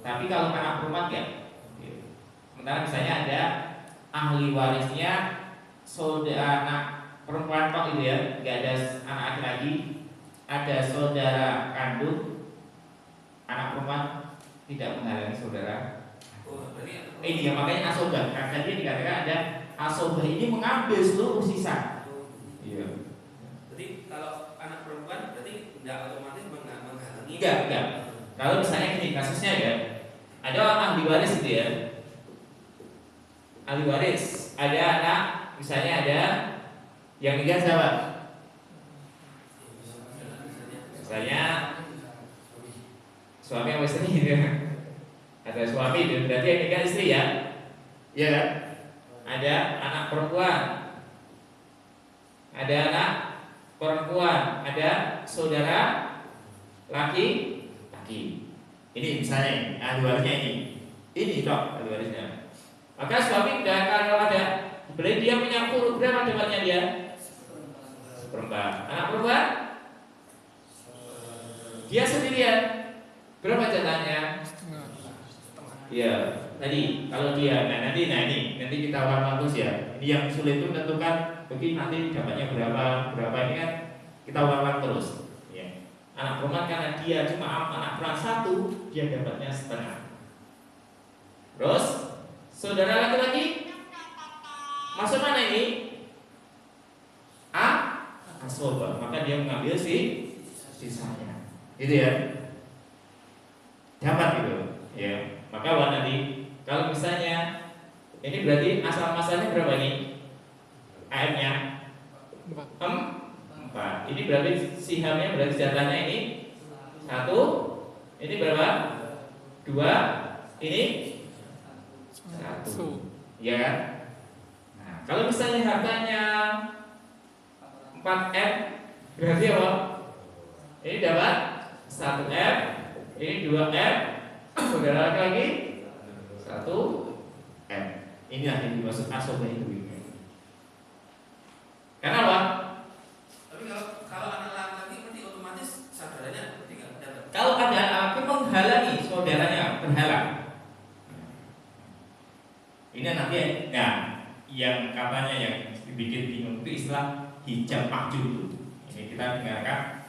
Tapi kalau anak perempuan ya. Sementara misalnya ada ahli warisnya saudara anak perempuan kok itu ya, nggak ada anak laki-laki, ada saudara kandung anak perempuan tidak menghalangi saudara. Ini ya makanya asobah. Karena dia dikatakan ada asobah ini mengambil seluruh sisa. Iya. Jadi kalau anak perempuan berarti tidak otomatis menghalangi. Enggak. Kalau misalnya gini kasusnya ya, ada ahli waris gitu ya. Ahli waris, ada anak, misalnya ada yang nikah siapa? Misalnya suami sama istri gitu. Ada suami itu berarti yang nikah istri ya. Iya kan? Ada anak perempuan. Ada anak perempuan, ada saudara laki. Ini misalnya ahli warisnya ini. Ini toh ahli warisnya. Maka suami tidak kalau ada, berarti dia punya berapa dapatnya dia? Seperempat. Anak perempuan? Dia sendirian. Berapa jatahnya? Iya. Tadi kalau dia, nanti kita ulang terus ya. Ini yang sulit itu menentukan, begini nanti dapatnya berapa ini kan kita ulang terus. Ya. Anak perempuan karena dia cuma anak perempuan satu, dia dapatnya setengah. Terus saudara laki-laki masuk mana ini? Asobah. Maka dia mengambil sisanya. Gitu ya. Dapat gitu. Ya. Maka nanti kalau misalnya ini berarti asal masalahnya berapa ini? AM-nya 4. Ini berarti sihamnya berarti jatahnya ini 1. Ini berapa? 2. Ini 1. Ya kan? Nah, kalau misalnya hartanya 4M berarti apa? Ini dapat 1M, ini 2M, saudara lagi 1M. Ini yang dimaksud asobah itu. Karena apa? Tapi kalau anak laki-laki berarti otomatis saudaranya tidak dapat. Kalau ada anak laki menghalangi saudaranya terhalang. Ini nanti yang katanya yang dibikin bingung itu istilah hijab mahjub itu. Ini kita dengarkan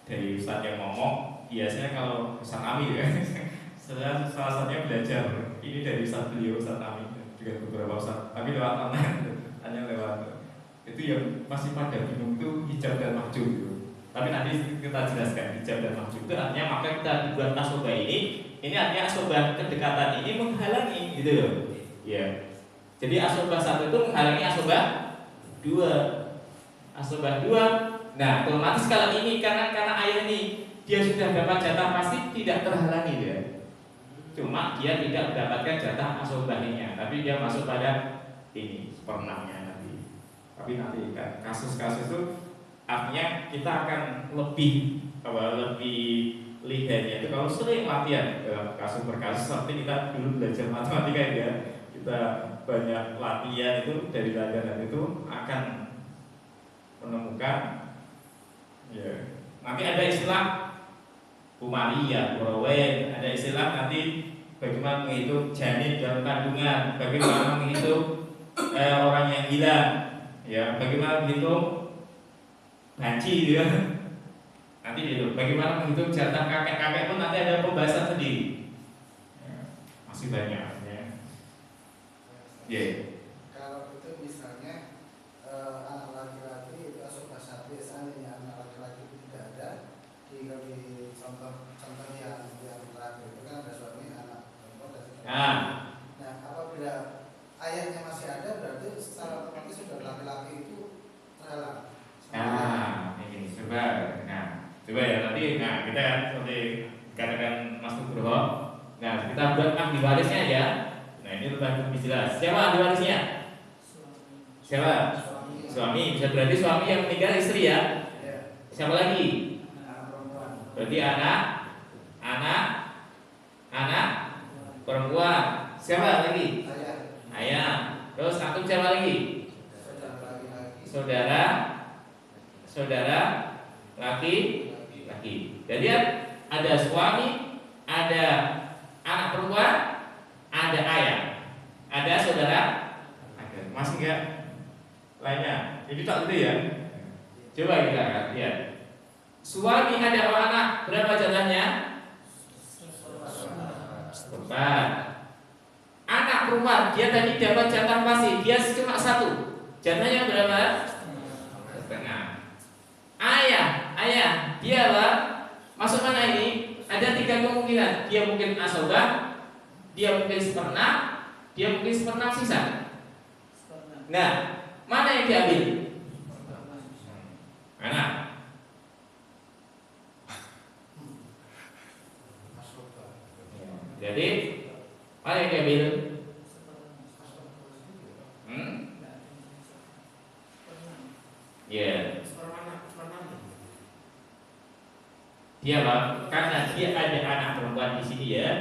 dari Ustaz yang ngomong. Biasanya kalau Ustaz Amin ya, salah satunya belajar ini dari Ustaz beliau, Ustaz Amin juga beberapa Ustaz. Tapi lewat online, hanya lewat itu yang masih pada bingung itu hijab dan mahjub itu. Tapi nanti kita jelaskan hijab dan mahjub itu artinya maka kita dibuat asobah ini artinya asobah kedekatan ini menghalangi gitu loh. Ya. Jadi asobah 1 itu menghalangi asobah 2. Asobah 2. Nah, otomatis kalau ini karena ayah ini dia sudah dapat jatah pasti tidak terhalangi ya. Cuma dia tidak mendapatkan jatah asobahnya, tapi dia masuk pada ini seperenahnya nanti. Tapi nanti kan kasus-kasus itu artinya kita akan lebih lihatnya itu kalau sering latihan kasus per kasus seperti kita dulu belajar matematika ya. Kita banyak latihan itu dari latihan itu akan menemukan ya. Nanti ada istilah umariyah, urawen, ada istilah nanti bagaimana menghitung janin dalam kandungan, bagaimana menghitung orang yang gila, ya, bagaimana menghitung haji gitu ya. Nanti itu bagaimana menghitung jatah kakek-kakek pun nanti ada pembahasan sendiri. Ya, masih banyak. Yeah. Kalau itu misalnya anak laki-laki itu asobah 1, seandainya anak laki-laki itu tidak ada di contoh yang terakhir itu kan ada suami, anak perempuan dan sebagainya. Nah, apabila ayahnya masih ada berarti secara otomatis sudah laki-laki itu terhalang. Ini coba ya nanti kita seperti katakan Mas Nugroho. Nah, kita buat ahli warisnya ya. Nah ini lebih jelas. Siapa ahli warisnya? Siapa? Suami. Bisa berarti suami yang meninggal istri ya. Siapa lagi? Berarti anak Siapa lagi? Ayah. Ayah. Terus antum siapa lagi? Saudara laki-laki. Saudara laki-laki. Jadi ada suami, ada anak perempuan, ada ayah, ada saudara. Masih enggak? Lainnya. Jadi tak gitu ya. Coba kita lihat. Suami ada anak, berapa jatahnya? 4. Anak perempuan, dia tadi dapat jatah pasti, dia cuma 1. Jatahnya berapa? Setengah. Ayah, dia lah masuk mana ini? Ada 3 kemungkinan. Dia mungkin asobah, dia mungkin 1/6, dia mungkin 1/6 sisa. Nah, mana yang diambil? Anak. Jadi mana yang diambil? Ya. Dia bang, karena dia ada anak perempuan di sini ya.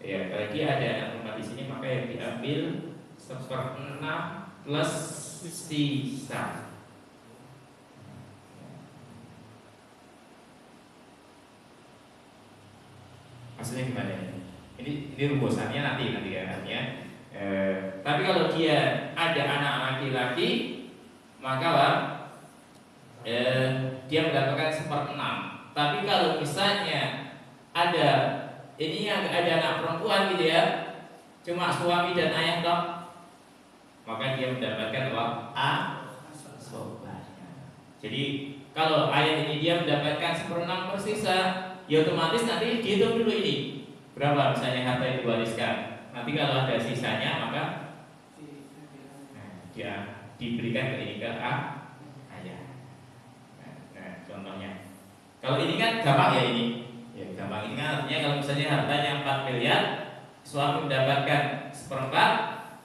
Ya, kalau dia ada anak perempuan di sini maka yang diambil 1/6 plus sisa. Maksudnya gimana ini? Ini rumusannya nanti ya artinya. Tapi kalau dia ada anak laki-laki maka bang, dia mendapatkan 1/6. Tapi kalau misalnya ada ada anak perempuan gitu ya, cuma suami dan ayah toh, maka dia mendapatkan uang asobahnya. Jadi kalau ayah ini dia mendapatkan 1/6 persisa, ya otomatis nanti dihitung dulu ini berapa misalnya harta yang diwariskan. Nanti kalau ada sisanya maka dia diberikan ke ini ke ayah. Nah, contohnya. Kalau ini kan gampang ya ini. Ya, gampang ini kan artinya kalau misalnya hartanya 4 miliar, suami mendapatkan 1/4,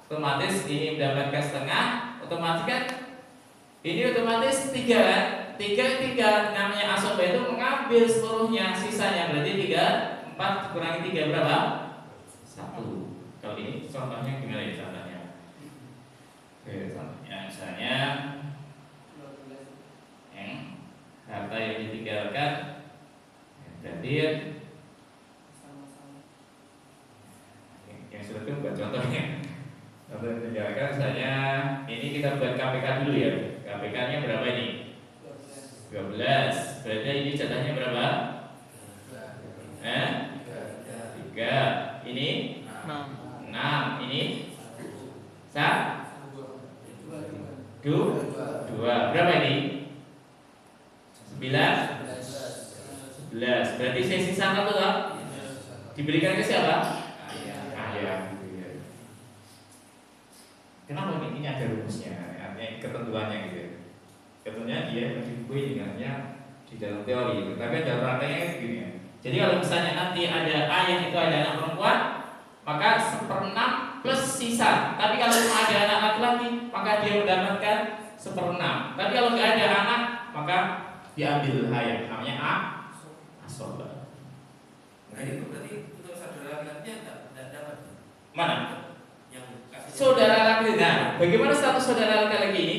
otomatis ini mendapatkan setengah, otomatis kan ini otomatis 3 kan? 3 namanya asobah itu mengambil seluruhnya, sisanya berarti 4 kurangi 3 berapa? 1. Kalau ini contohnya gimana ya contohnya? Oke, contohnya misalnya harta yang ditinggalkan berarti yang sudah itu buat contohnya. Contoh yang ditinggalkan misalnya ini kita buat KPK dulu ya. KPK nya berapa ini? 12. Berarti ini jatahnya berapa? 3. Ini 6. Ini 2. Berapa ini? 11. Berarti sisa 1 kan? Diberikan ke siapa? Ayah. Kenapa ini ada rumusnya? Artinya ketentuannya gitu. Ketentuannya dia di buku ini katanya di dalam teori, tapi ada prakteknya begini ya. Jadi kalau misalnya nanti ada ayah itu ada anak perempuan, maka 1/6 plus sisa. Tapi kalau cuma ada anak laki-laki, maka dia mendapatkan 1/6. Tapi kalau nggak ada anak, maka diambil ayah, namanya asobah. Nah itu berarti untuk saudara laki-lakinya tidak dapat. Mana? Yang kasih Saudara laki-laki. Nah, bagaimana status saudara laki-laki ini?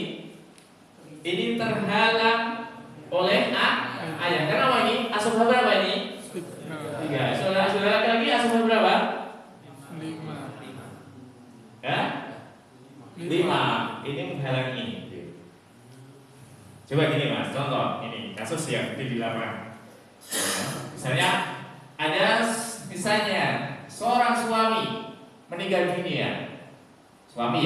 Ini terhalang oleh ayah. Karena apa ini? Asobah berapa ini? 3. Saudara laki-laki asobah berapa? 5. Ya? 5. Ini menghalangi ini. Coba gini mas, contoh ini kasus yang di lapangan. Misalnya ada seorang suami meninggal dunia. Suami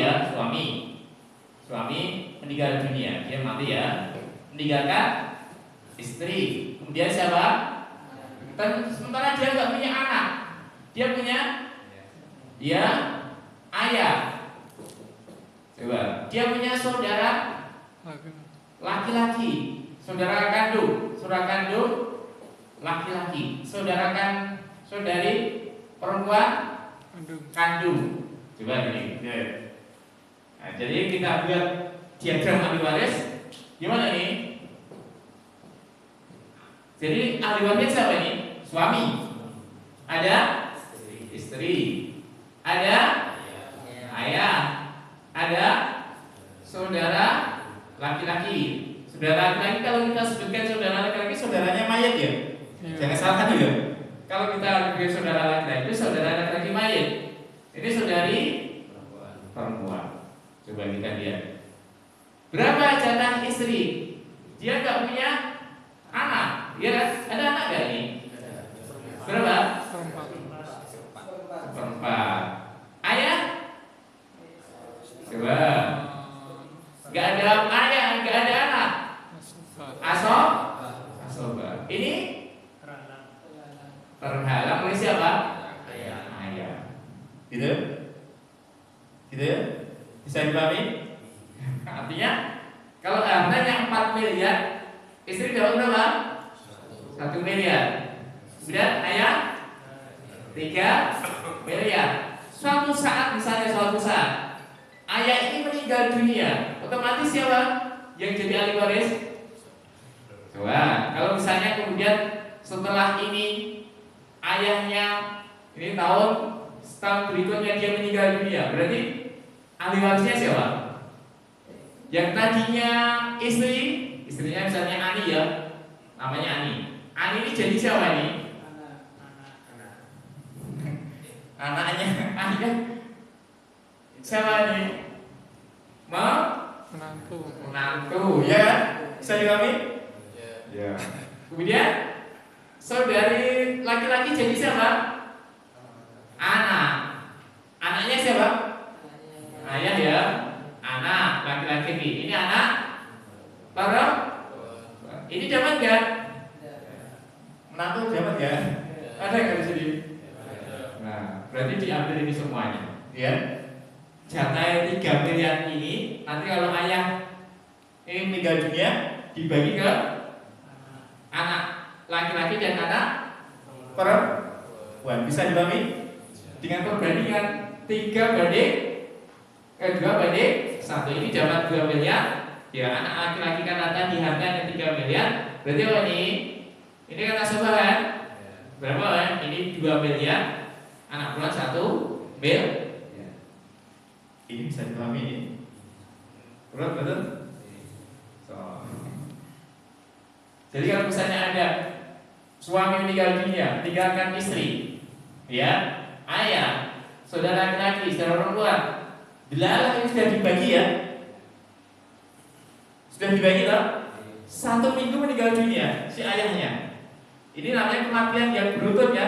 meninggal dunia, dia mati ya, meninggalkan istri. Kemudian siapa? Sementara dia nggak punya anak, dia punya ayah. Coba, dia punya saudara laki-laki, saudara kandung laki-laki, saudari perempuan kandung. Coba ini. Nah, jadi kita buat diagram ahli waris. Gimana nih? Jadi ahli waris siapa ini? Suami. Ada istri. ada ayah, ada saudara laki-laki. Saudara laki-laki kalau kita sebutkan saudara laki-laki, saudaranya mayat ya. Jangan salahkan juga. Kalau kita sebutkan saudara laki-laki itu saudara laki-laki mayat. Ini saudari perempuan. Coba kita lihat. Berapa jatah istri? Dia nggak punya anak, ya kan? Ada anak nggak ini? Berapa? Seperempat. Ayah? Coba. Nggak ada ayah, nggak ada anak. Asoba. Ini terhalang oleh siapa? Ayah. Gitu? Gitu ya? Bisa dipahami? Artinya kalau hartanya 4 miliar, istri dapat berapa? 1 miliar. Kemudian ayah 3 miliar. Suatu saat, misalnya suatu saat ayah ini meninggal dunia, otomatis siapa yang jadi ahli waris? Coba, kalau misalnya kemudian setelah ini ayahnya ini tahun berikutnya dia meninggal dunia, berarti ahli warisnya siapa? Yang tadinya istrinya misalnya Ani ya, namanya Ani. Ani ini jadi siapa nih? Anaknya siapa nih? Menantu, ya? Bisa dipahami? Ya. Kemudian saudari laki-laki jadi siapa? Anak. Anaknya siapa? Ayah ya. Anak laki-laki ini anak perempuan. Ini dapat nggak? Menantu dapat nggak? Ada nggak di sini? Nah, berarti diambil ini semuanya, ya. Jatah 3 miliar ini nanti kalau ayah ini meninggal dunia dibagi ke anak laki-laki dan anak perempuan. Bisa dipahami? Dengan perbandingan 2 banding 1. Ini dapat 2 miliar. Ya, anak laki-laki kan tadi harganya 3 miliar. Berarti apa ini? Ini kan asal kan? Berapa kan? Ini 2 miliar. Anak bulan 1 miliar. Ini bisa dipahami ini. Betul? Jadi kalau misalnya ada suami meninggal dunia, tinggalkan istri, ya, ayah, saudara laki-laki, saudara perempuan, belalah ini sudah dibagi ya, sudah dibagi lah. 1 minggu meninggal dunia si ayahnya. Ini namanya kematian yang beruntun ya.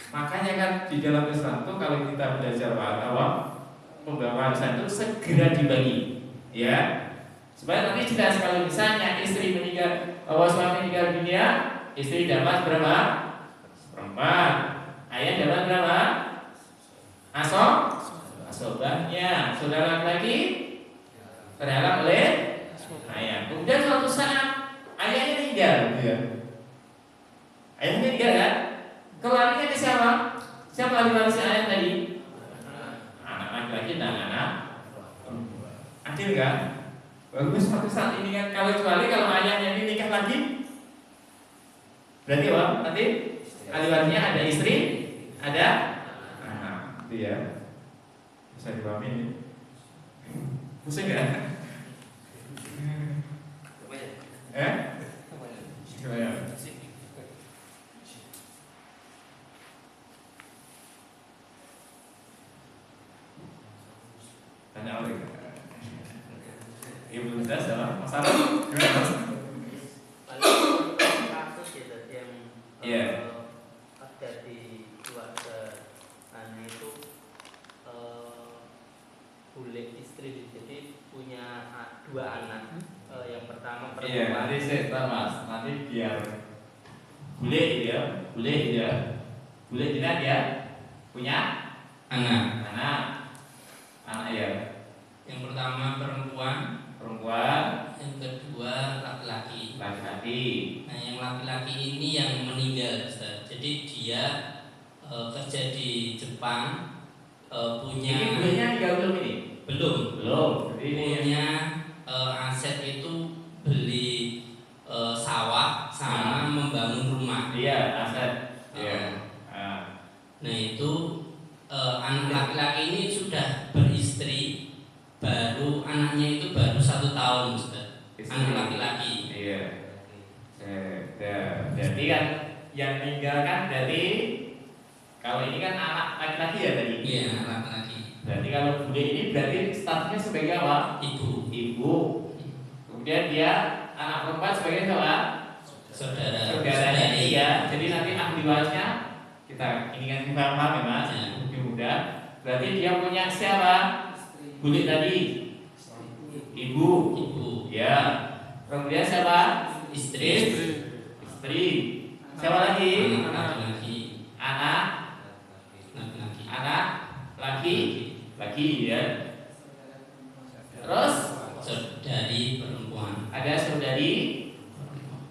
Makanya kan di dalam Islam itu kalau kita belajar awam pembawa warisan itu segera dibagi, ya. Supaya nanti jelas kalau misalnya istri meninggal, suami meninggal dunia, istri dapat berapa? Seperempat. Ayah dapat berapa? Asobahnya. Saudara lagi terhalang oleh ayah. Kemudian suatu saat ayahnya meninggal, ya. Ayahnya meninggal kan? Keluarganya ke siapa? Siapa ahli waris ayah tadi? Anak laki-laki dan anak. Adil kan? Bagus. Suatu saat ini kan kecuali kalau ayahnya ini nikah lagi, berarti apa? Nanti ahli warisnya ada istri, ada anak. Itu ya. Bisa dipahami ini. Pusing gak? Gimana? Tanya oleh Ibu jelas dalam masalah gimana Mas? Kasus ya yang ada di keluarga Ana itu bule istri, jadi punya 2 anak. Yang pertama perempuan. Iya, nanti saya Mas, nanti biar bule jinak ya punya anak ya. Yang pertama perempuan, yang kedua laki-laki. Nah, yang laki-laki ini yang meninggal, Ustaz. Jadi dia kerja di Jepang, punya. Ini bulenya tinggal belum ini? Belum. Punya aset itu beli sawah sama membangun rumah. Iya, aset. Iya. Nah itu anak laki-laki ini sudah beristri, baru anaknya itu baru 1 tahun, Ustaz. Anak laki-laki. Iya. Jadi kan yang meninggal kan dari, kalau ini kan anak laki-laki ya tadi. Iya, anak laki-laki. Berarti kalau bule ini berarti statusnya sebagai apa? Ibu. Ibu. Kemudian dia anak perempuan sebagai apa? Saudaranya dia. Jadi nanti ahli warisnya kita ini kan paham ya Mas, lebih mudah. Berarti dia punya siapa? Bule tadi. Ibu. Ya. Kemudian siapa? Istri. Siapa lagi? Anak laki ya. Terus saudari perempuan. ada saudari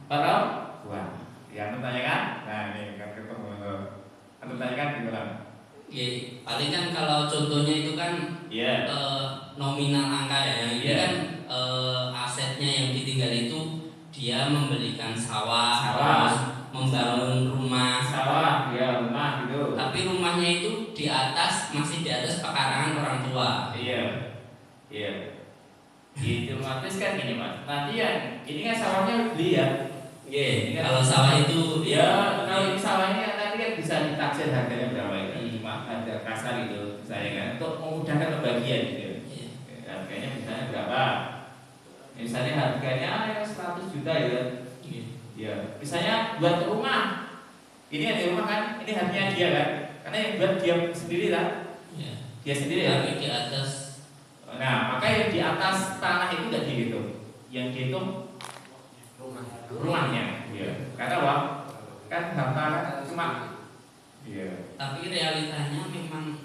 perempuan. Yang menanyakan, nah ini kan ketemu. Anda tanyakan gimana? Ya, paling kan kalau contohnya itu kan nominal angka ya. Ini kan asetnya yang ditinggal itu dia membelikan sawah. Terus membangun rumah. Rumah gitu. Tapi rumahnya itu masih di atas pekarangan orang tua. Iya. Itu otomatis kan gini Mas. Nanti yang ini kan sawahnya beli ya. Iya. Kalau sawah itu kalau ini sawahnya nanti kan bisa ditaksir harganya berapa ya? Cuma harga kasar gitu, misalnya kan untuk memudahkan pembagian gitu. Harganya misalnya berapa? Misalnya harganya 100 juta ya. Iya. Misalnya buat rumah. Ini yang di rumah kan, ini harganya dia kan. Karena yang buat dia sendiri lah. Dia sendiri ya. Di atas. Nah, maka yang di atas tanah itu tidak dihitung. Yang dihitung rumahnya. Iya. Karena apa? Kan harta cuma. Iya. Tapi realitanya memang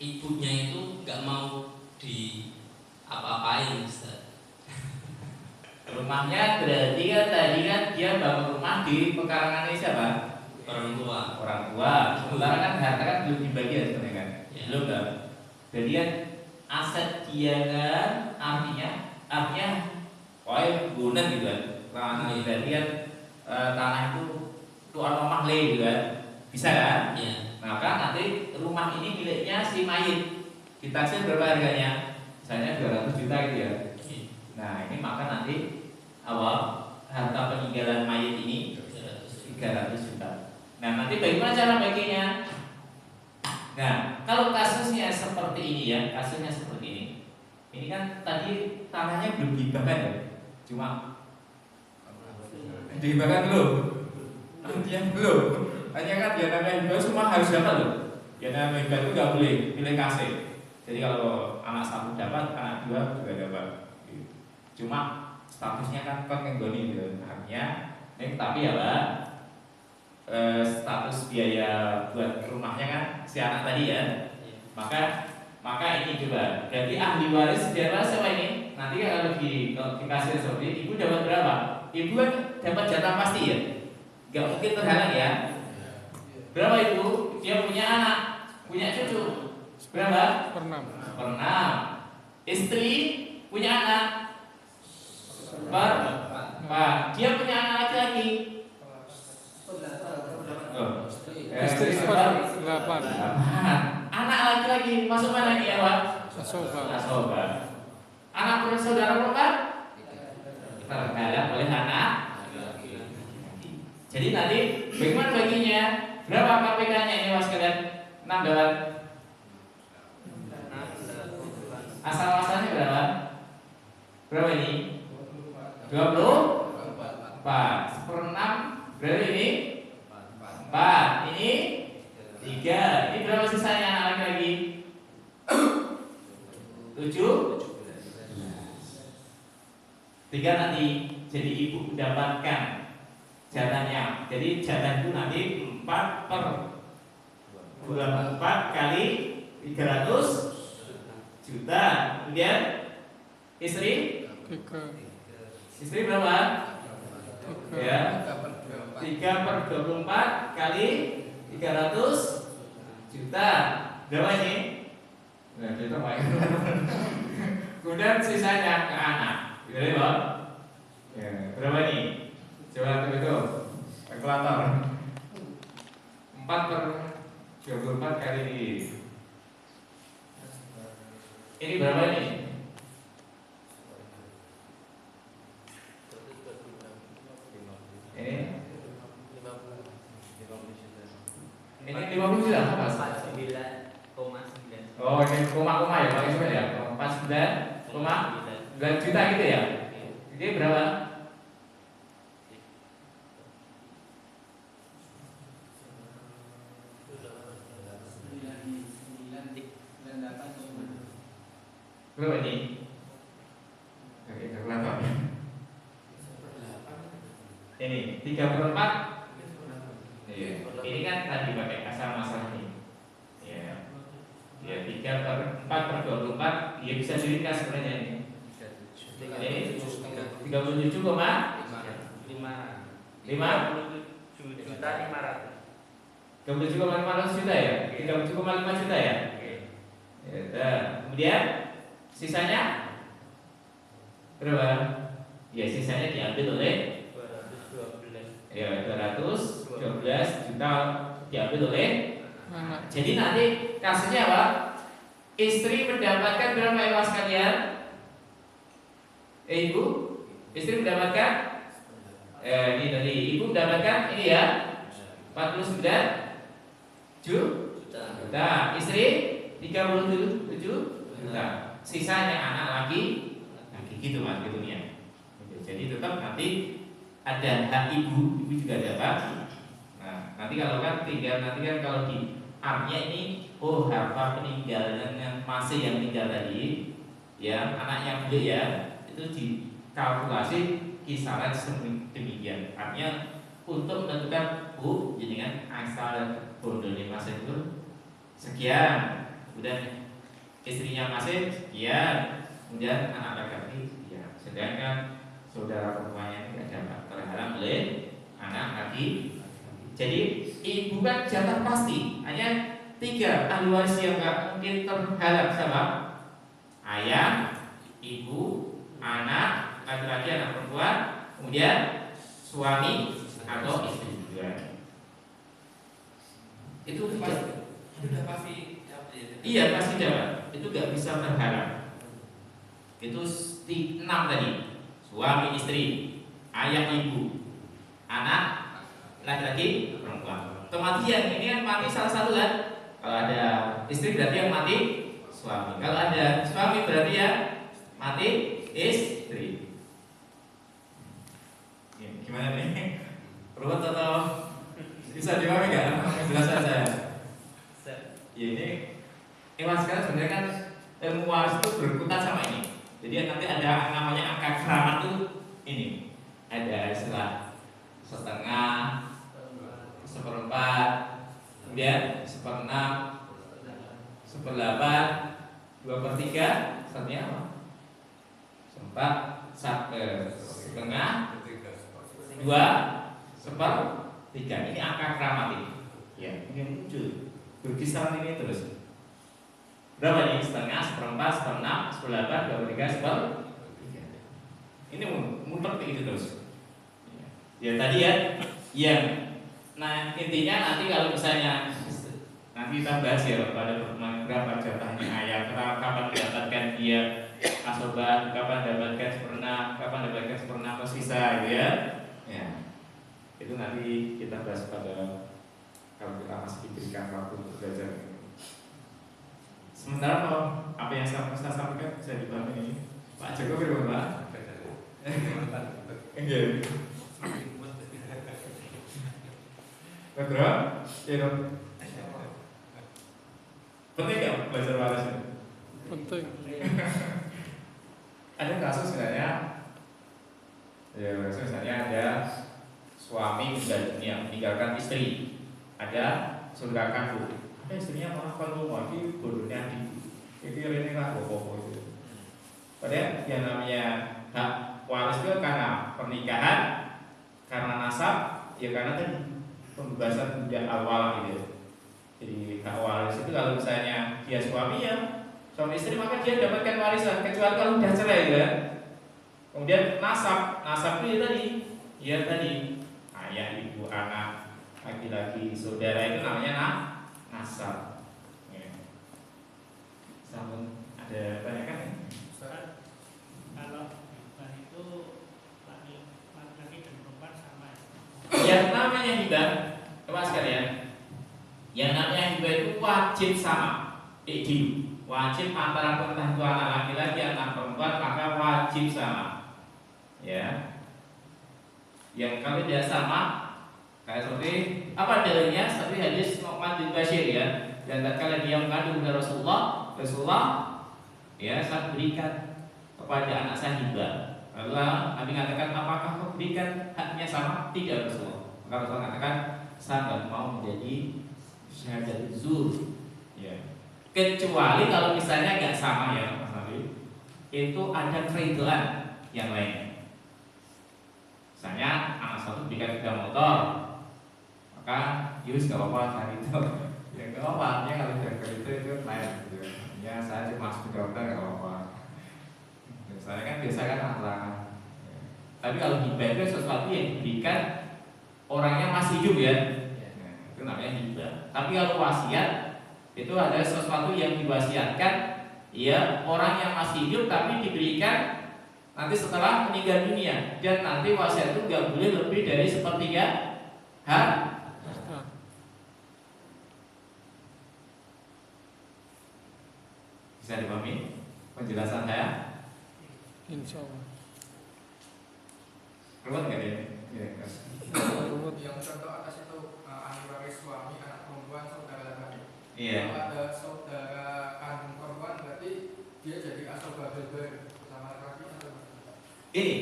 ibunya itu nggak mau di apa-apain, Ustaz. Rumahnya berarti kan tadi kan dia bangun rumah di pekarangan siapa? Orang tua. Sementara kan harta kan belum dibagi ya sebenarnya kan. Belum kan. Jadi kan aset dia kan artinya gunan gitu kan. Berarti kan tanah itu tuan rumah gitu kan. Bisa kan? Maka nanti rumah ini miliknya si mayit. Ditaksir berapa harganya? Misalnya 200 juta gitu ya. Nah, ini maka nanti harta peninggalan mayit ini 300 juta. Nah, nanti bagaimana cara baginya? Nah, kalau kasusnya seperti ini ya, ini kan tadi tanahnya belum dihibahkan ya, cuma dihibahkan belum? Belum. Hanya kan dia namanya hibah semua harus dapat loh. Ya namanya hibah itu nggak boleh pilih kasih. Jadi kalau anak satu dapat, anak dua juga dapat. Cuma statusnya kan pengenggoni gitu. Artinya, tapi ya Pak. Status biaya buat rumahnya kan si anak tadi ya. Maka ini coba. Jadi ahli waris siapa ini? Nanti kalau dikasih seperti ibu dapat berapa? Ibu kan dapat jatah pasti ya. Gak mungkin terhalang ya. Berapa ibu? Dia punya anak, punya cucu. Berapa? Per6. Istri punya anak. Dia punya anak laki-laki. Istri 8. Anak laki-laki masuk mana ini ya Pak? Asoba. Anak saudara perempuan? Terhadap oleh anak. Jadi nanti bagaimana baginya? Berapa KPK-nya ini Mas kalian? 6 dolar. Asal-asalnya berapa? Berapa ini? 24. 1/6 berarti ini 4. Ini 3. Ini berapa sisanya anak laki-laki? 7. 3 nanti. Jadi ibu mendapatkan jatahnya. Jadi jatah itu nanti 4/24 kali 300 juta. Kemudian istri berapa? Ya. 3/24 kali 300 juta. Berapa ini? Kemudian sisanya ke anak. Gitu ya, berapa ini? Coba itu kalkulator. 4/24 kali Ini berapa ini? Ini 50 juta apa? 49,9. Oh, ini koma-koma ya, pakai sebenarnya ya. 49,9 juta gitu ya. Ini berapa? Berapa ini? Oke, kelapa. Ini 3/4. Iya. Ini kan tadi pakai asal masalah ini. Ya. Ya 3/4/24. Ya bisa diringkas sebenarnya ini. Ini 37,500 juta ya? 37,5 juta ya? Ya, kemudian sisanya berapa? Ya sisanya diambil oleh 212 juta diambil oleh anak. Jadi nanti kasusnya apa? Istri mendapatkan berapa ya mas kalian? Ibu? Istri mendapatkan ini tadi ibu mendapatkan ini ya 49 juta, istri 37 juta, sisanya anak lagi gitu mas gitunya. Jadi tetap nanti ada hak ibu juga dapat. Nah nanti kalau kan tinggal nanti kan kalau di artinya ini harta peninggalan yang masih yang tinggal tadi ya anaknya beli ya itu dikalkulasi kisaran demikian. Artinya untuk menentukan jenengan asal bondone masih itu sekian, kemudian istrinya masih sekian, kemudian anak laki-laki sekian. Sedangkan saudara perempuannya tidak dapat terhalang oleh anak laki. Jadi ibu kan jatah pasti hanya 3 ahli waris yang nggak mungkin terhalang sama ayah, ibu, anak laki-laki, anak perempuan, kemudian suami atau istri juga. Itu sudah pasti. Iya pasti dapat. Itu nggak bisa terhalang. Itu 6 tadi. Suami, istri, ayah, ibu, anak, laki-laki, perempuan. Kematian ini kan mati salah satu kan. Kalau ada istri berarti yang mati suami. Kalau ada suami berarti yang mati istri. Ya, gimana nih? Ruwet atau bisa dipahami nggak? Penjelasan saya. Ya ini mas sekarang sebenarnya kan ilmu waris itu berkutat sama ini. Jadi nanti ada namanya angka keramat tuh ini ada istilah setengah, 1/4, kemudian 1/6, 1/8, 2/3, artinya apa? setengah, 2/3. Ini angka keramat ini. Ya, ini muncul berkisar ini terus. Berapa nih? Setengah, 1/4, 1/6, 1/8, 2/3, 1/3. Ini muter begitu terus. Ya tadi ya, yang nah intinya nanti kalau misalnya nanti kita bahas ya pada pertemuan berapa jatahnya ayah, kapan mendapatkan dia asobah, kapan dapatkan 1/6, kapan dapatkan 1/6 atau sisa gitu ya. Ya, itu nanti kita bahas pada kalau kita masih diberikan waktu untuk belajar. Sementara kalau apa yang saya sampaikan bisa dipahami ini Pak Joko berapa? Enggak. Pedro, ya penting nggak belajar waris ini? Penting. Ada kasus sebenarnya, ya misalnya ada suami meninggal dunia meninggalkan istri, ada saudara kandung, ada istrinya malah kalau lagi bodohnya itu ini lah bohong itu. Padahal yang namanya hak waris itu karena pernikahan, karena nasab, ya karena tadi pembebasan budak awal gitu. Jadi hak waris itu kalau misalnya dia suami ya suami istri maka dia dapatkan warisan kecuali kalau sudah cerai ya. Kemudian nasab itu ya tadi ayah, ibu, anak, laki-laki, saudara itu namanya nasab. Ya. Sampun Ada banyak kan? Ustaz, kalau hibah itu laki-laki dan perempuan sama ya? Yang namanya hibah, teman sekalian, yang namanya hibah itu wajib sama. Wajib antara perintah itu anak laki-laki anak perempuan, maka wajib sama. Ya. Yang kalau tidak sama, kayak seperti apa dalilnya? Seperti hadis Nu'man bin Bashir ya. Dan tatkala dia mengadu kepada Rasulullah, ya saya berikan kepada anak saya hibah. Lalu Nabi mengatakan, apakah kau berikan haknya sama? Tidak Rasulullah. Maka Rasulullah mengatakan, saya tidak mau menjadi syahadat zur. Ya. Kecuali kalau misalnya nggak sama ya Mas Nabi, itu ada keriduan yang lain. Misalnya anak satu berikan sepeda motor, maka Yus nggak apa-apa hari itu, ya nggak apa-apa. Artinya kalau itu lain. Gitu. Ya saya cuma sepeda motor nggak apa-apa. Misalnya kan biasa kan anak. Tapi kalau hibah itu sesuatu yang diberikan orangnya masih hidup ya, itu namanya hibah. Tapi kalau wasiat itu ada sesuatu yang diwasiatkan, ya orang yang masih hidup tapi diberikan nanti setelah meninggal dunia, dan nanti wasiat itu nggak boleh lebih dari sepertiga Bisa dipahami penjelasan saya? Insya Allah. Keluar nggak dia? Ya, Yang contoh atas itu ahli waris suami, anak perempuan, saudara laki. Iya. Kalau ada saudara kandung perempuan, berarti dia jadi asobah berbeda sama laki atau Ini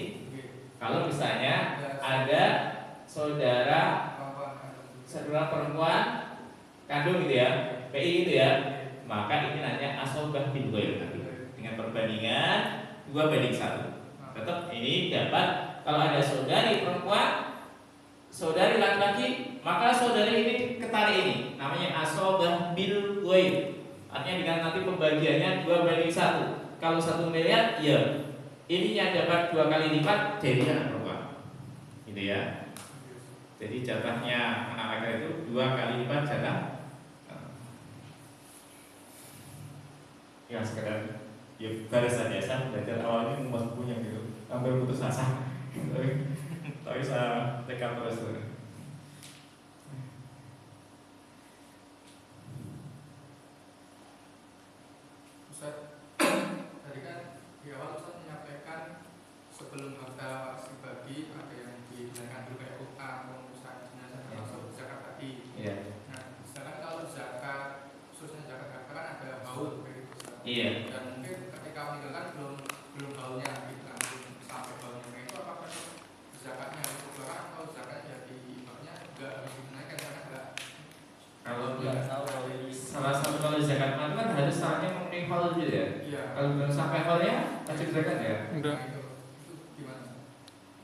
kalau misalnya ada saudara perempuan kandung gitu ya, PI gitu ya, maka ini namanya asobah bin ghair. Dengan perbandingan 2:1. Tetap ini dapat. Kalau ada saudari perempuan, saudari laki-laki, maka saudari ini ketarik ini namanya asobah bil ghair. Artinya dengan nanti pembagiannya 2:1. Kalau 1 miliar, ya ininya dapat 2 kali lipat dari anak perempuan, gitu ya. Jadi jatahnya anak laki itu 2 kali lipat jatah. Ya sekedar ya garis saja, saya belajar awalnya masih punya gitu, hampir putus asa. Tapi saya tekad terus. Ustaz, tadi kan di awal Ustaz menyampaikan sebelum harta waris dibagi ada yang dinaikkan dulu kayak utang, pengurusan jenazah termasuk zakat tadi. Iya. Nah, misalkan kalau zakat khususnya zakat harta kan ada haul begitu Ustaz. Iya. Dan mungkin ketika meninggalkan belum haulnya gitu kan, belum sampai haulnya. Nah, itu apakah zakatnya harus keluar atau zakat jadi ibadahnya enggak harus dinaikkan karena enggak? Kalau salah satu kalau zakat itu kan harus syaratnya memenuhi haul gitu ya. Iya. Kalau belum sampai haulnya wajib zakat ya. Enggak. Nah, itu gimana?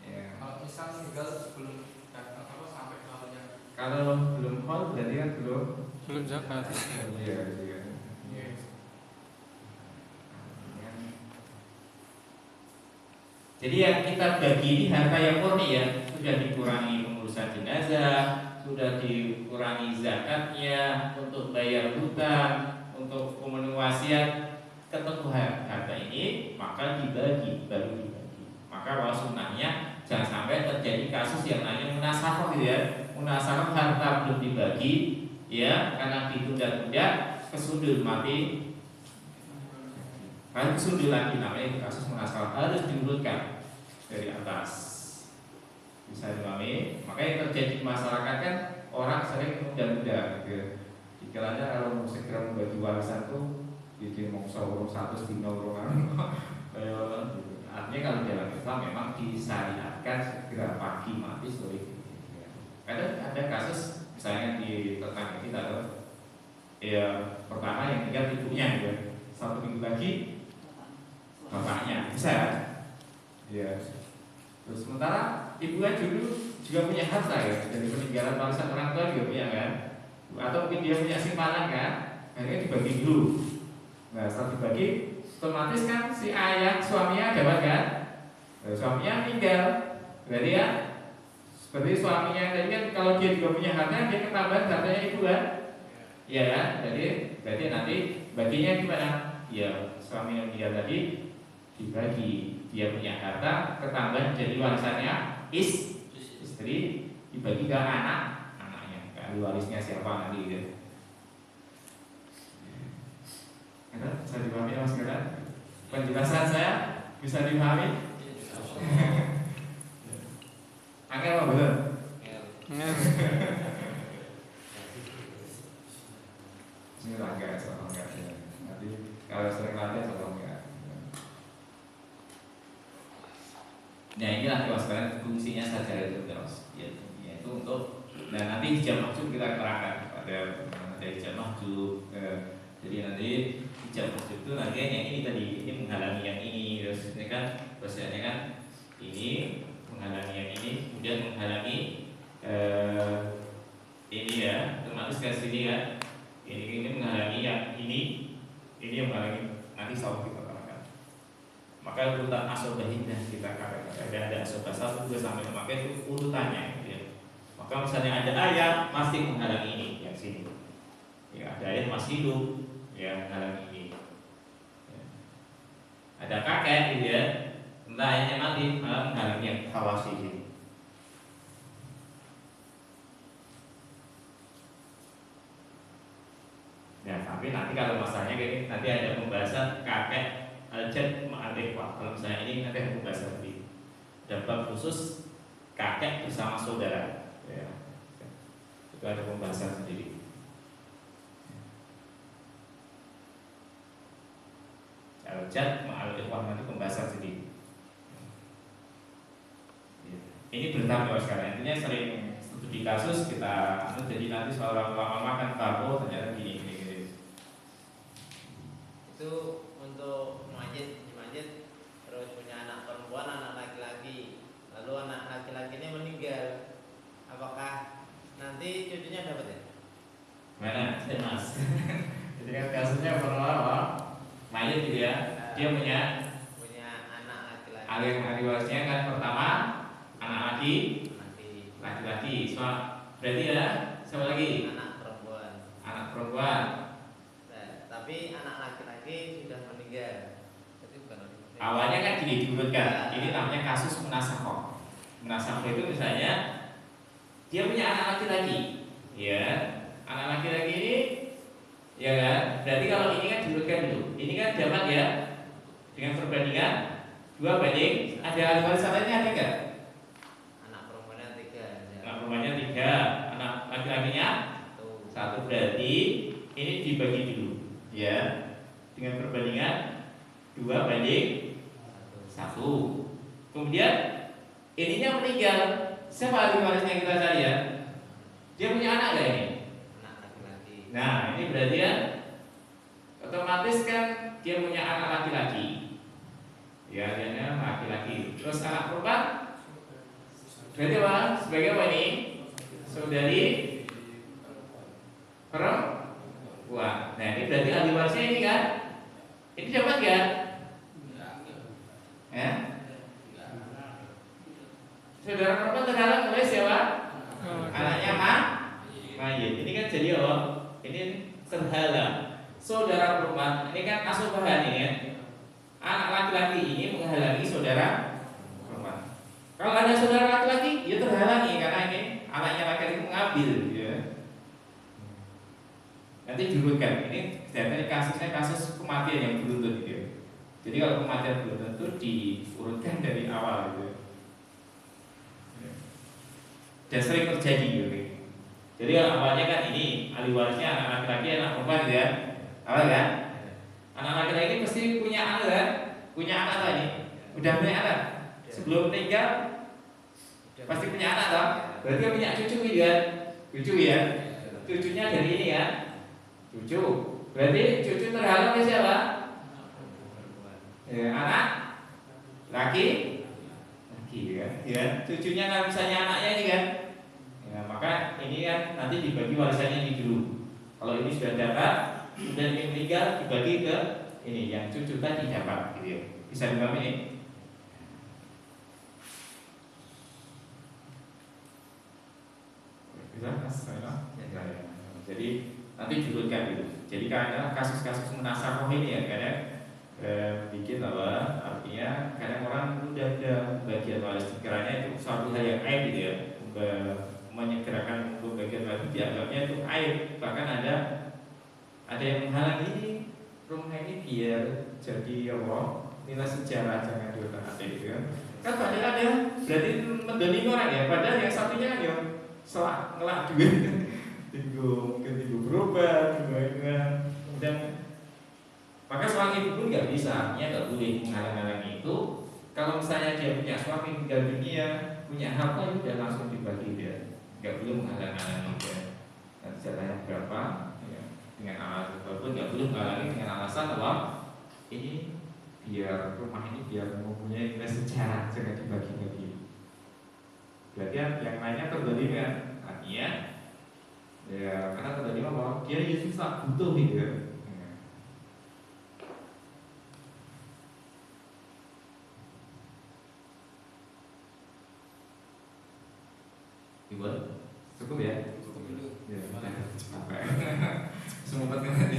Iya. Kalau misal meninggal sebelum datang apa sampai haulnya? Kalau belum haul berarti kan Belum zakat. Iya, iya. Iya. Jadi yang kita bagi ini harta yang murni ya, sudah dikurangi pengurusan jenazah, sudah dikurangi zakatnya, untuk bayar hutang, untuk pemenuhi wasiat, ketemu harta ini maka dibagi, baru dibagi. Maka kalau sunnahnya jangan sampai terjadi kasus yang namanya munasabah gitu ya, munasabah harta belum dibagi, ya karena ditunda-tunda kesundul mati. Kan kesundul lagi namanya kasus munasabah, harus diurutkan dari atas. Bisa dipahami? Makanya yang terjadi di masyarakat kan orang sering menunda-nunda gitu. Dikiranya kalau segera membagi warisan tuh bikin mongso urung 100 dina urung artinya kalau dalam Islam memang disyariatkan segera pagi mati sore. Kadang ada kasus misalnya di tetangga kita tuh, ya pertama yang tinggal ibunya gitu, 1 minggu lagi bapaknya bisa, ya. Terus sementara ibunya dulu juga punya harta ya, dari peninggalan warisan orang tua juga punya kan, atau mungkin dia punya simpanan kan, akhirnya dibagi dulu. Nah setelah dibagi, otomatis kan si ayah suaminya dapat kan, suaminya meninggal, berarti ya seperti suaminya tadi kan kalau dia juga punya harta, dia ketambahan hartanya ibu kan, iya kan, berarti nanti baginya gimana? ya suami yang meninggal tadi dibagi, dia punya harta ketambahan jadi warisannya istri, dibagi ke anaknya. Ahli warisnya siapa nanti gitu. Bisa dipahami Mas Geran? Penjelasan saya bisa dipahami? Angel apa betul? Ini enggak, soal enggak. Nanti kalau sering latihan soal enggak. Nah inilah kalau sekarang fungsinya saja itu terus, yaitu untuk. Nah nanti di jam masuk kita terangkan pada dari jam masuk. Jadi nanti di jam masuk itu nanti yang ini tadi ini menghalangi yang ini, terus ini kan bahasanya kan ini menghalangi yang ini, kemudian menghalangi ini ya, otomatis ke sini ya. Ini menghalangi yang ini yang menghalangi nanti sawah kita terangkan. Maka urutan asobahindah kita katakan ada asobah 1, 2 sampai 5 itu urutannya gitu ya. Maka misalnya ada ayat masih menghalangi ini yang sini. Ya, ada ayat masih hidup yang menghalangi ini. Ya. Ada kakek gitu ya. Entah ayatnya mati malah menghalangi yang khawasi ini. Nah, tapi nanti kalau masalahnya kayak ini, nanti ada pembahasan kakek al-jad ma'al-ikhwah. Kalau misalnya ini nanti ada pembahasan lebih. Ada bab khusus kakek bersama saudara. Ya. Itu ada pembahasan sendiri. Al-jad ma'al-ikhwah nanti pembahasan sendiri. Ini bertambah sekarang. Intinya sering studi kasus kita, jadi nanti soal lama-lama kan tahu ternyata gini. Itu untuk majid terus punya anak perempuan, anak laki-laki, lalu anak laki-laki ini meninggal, apakah nanti cucunya dapat ya? Mana Mas? Jadi kan kasusnya pernah mayat gitu ya, dia punya anak laki-laki. ahli warisnya kan pertama anak laki-laki, berarti ya siapa lagi? Anak perempuan. Tapi anak laki-laki sudah meninggal. Jadi bukan Awalnya kan gini diurutkan. Ini namanya kasus munasakhoh. Munasakhoh itu misalnya dia punya anak laki-laki, ya. Anak laki-laki ini, ya kan. Berarti kalau ini kan diurutkan dulu. Ini kan dapat ya dengan perbandingan 2 banding. Ada ahli waris lainnya ada nggak? Anak perempuannya 3. Anak perempuannya 3, anak laki-lakinya 1. Berarti ini dibagi dulu. Ya, dengan perbandingan 2 banding 1. Kemudian ininya meninggal. Siapa ahli warisnya kita cari ya? Dia punya anak gak ini? Anak laki-laki. Nah, ini berarti ya otomatis kan dia punya anak laki-laki. Ya, dia laki-laki. Terus anak perempuan? Berarti apa? Sebagai apa ini? Saudari perempuan. Nah ini berarti ahli warisnya ini kan? Ini dapat nggak? Ya? Saudara perempuan terhalang oleh siapa? Anaknya mayit. Ini kan jadi apa? Ini terhalang. Saudara perempuan ini kan asobahan ini ya. Anak laki-laki ini menghalangi saudara perempuan. Kalau ada saudara laki-laki, ya terhalangi karena ini anaknya laki-laki mengambil. Ya. Nanti diurutkan. Ini ternyata kasusnya kasus kematian yang beruntun gitu. Jadi kalau kematian beruntun itu diurutkan dari awal gitu. Dan sering terjadi gitu. Jadi kalau awalnya kan ini ahli warisnya anak laki-laki, anak perempuan gitu ya. Awal kan? Anak laki-laki pasti punya anak kan? Punya anak lah ini. Udah punya anak. Sebelum meninggal pasti punya anak lah. Berarti punya cucu gitu kan? Cucu ya. Cucunya dari ini ya. Cucu, berarti cucu terhalang oleh siapa? Ya, anak laki ya. Cucunya kan misalnya anaknya ini kan, ya, maka ini kan nanti dibagi warisannya ini dulu. Kalau ini sudah dapat dan ini meninggal dibagi ke ini yang cucu tadi dapat, gitu ya. Bisa dipahami ini? Bisa, Mas? Jadi nanti diurutkan dulu. Jadi karena kasus-kasus munasaroh ini ya kadang bikin apa? Artinya kadang orang udah bagian waris dikiranya itu suatu hal yang aib gitu ya, menyegerakan bagian waris dianggapnya itu aib, bahkan ada yang menghalangi rumah ini biar jadi apa? Nilai sejarah jangan diutak-atik gitu kan. Kan padahal ada berarti mendolimi orang ya, padahal yang satunya kan ya selak ngelak duit mungkin tinggu berubah kemudian maka suami itu pun nggak bisa, artinya nggak boleh menghalang-halangi itu. Kalau misalnya dia punya suami meninggal dunia, punya harta itu udah langsung dibagi dia, nggak boleh menghalang-halangi dia. Dan sejarahnya berapa ya, dengan alasan apapun nggak boleh menghalangi dengan alasan bahwa ini biar rumah ini biar mempunyai nilai sejarah, jangan dibagi-bagi. Berarti yang lainnya terbalik kan, artinya ya karena terbalik bahwa dia ya susah butuh gitu ya. Dibuat cukup ya? Cukup dulu. Ya, sampai semua nanti.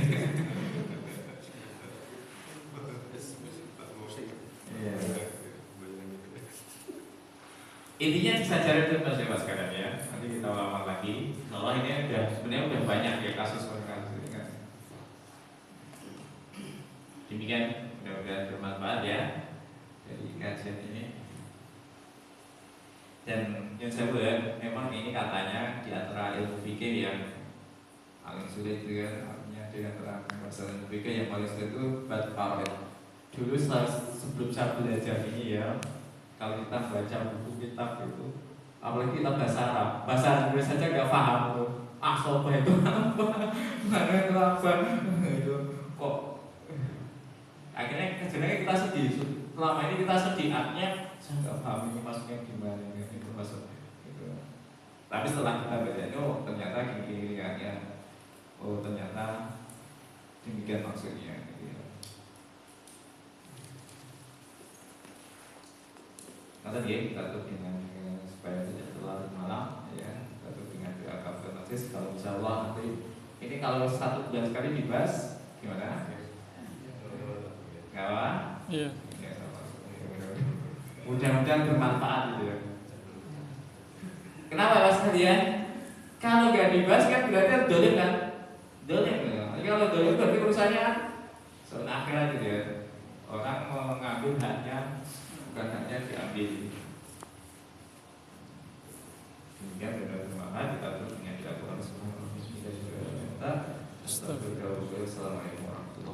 Intinya disajarin itu mas sekarang ya. Nanti kita ulang lagi. Kalau ini sebenarnya udah banyak ya kasus ini kan. Demikian mudah-mudahan bermanfaat ya dari kajian ini. Dan yang saya buat memang ini katanya di antara ilmu fikih yang paling sulit itu kan, artinya di antara masalah ilmu fikih yang paling sulit itu bab farid. Dulu sebelum saya belajar ini ya, kalau kita baca buku kitab itu, apalagi kita bahasa Inggris saja nggak paham tuh. Sopa itu apa? Mana itu apa? Itu kok akhirnya kita sedih. Selama ini kita sedih, artinya saya nggak paham ini maksudnya gimana itu maksud gitu. Tapi setelah kita baca itu ternyata gini ya, oh ternyata demikian maksudnya gitu ya. Nanti dia kita tutup dengan supaya tidak terlalu malam ya, kita tutup dengan doa kafaratis. Kalau insya Allah nanti ini kalau 1 bulan sekali dibahas gimana? Gak apa? Iya. Mudah-mudahan bermanfaat gitu ya. Kenapa mas kalian? Kalau nggak dibahas kan berarti dolim kan? Dolim ya. Kalau dolim berarti urusannya soal akhirat gitu ya. Orang mengambil haknya, bukan haknya diambil. Demikian benar bermanfaat. Kita terus dengan Al-Quran Bismillahirrahmanirrahim. Assalamualaikum warahmatullahi wabarakatuh.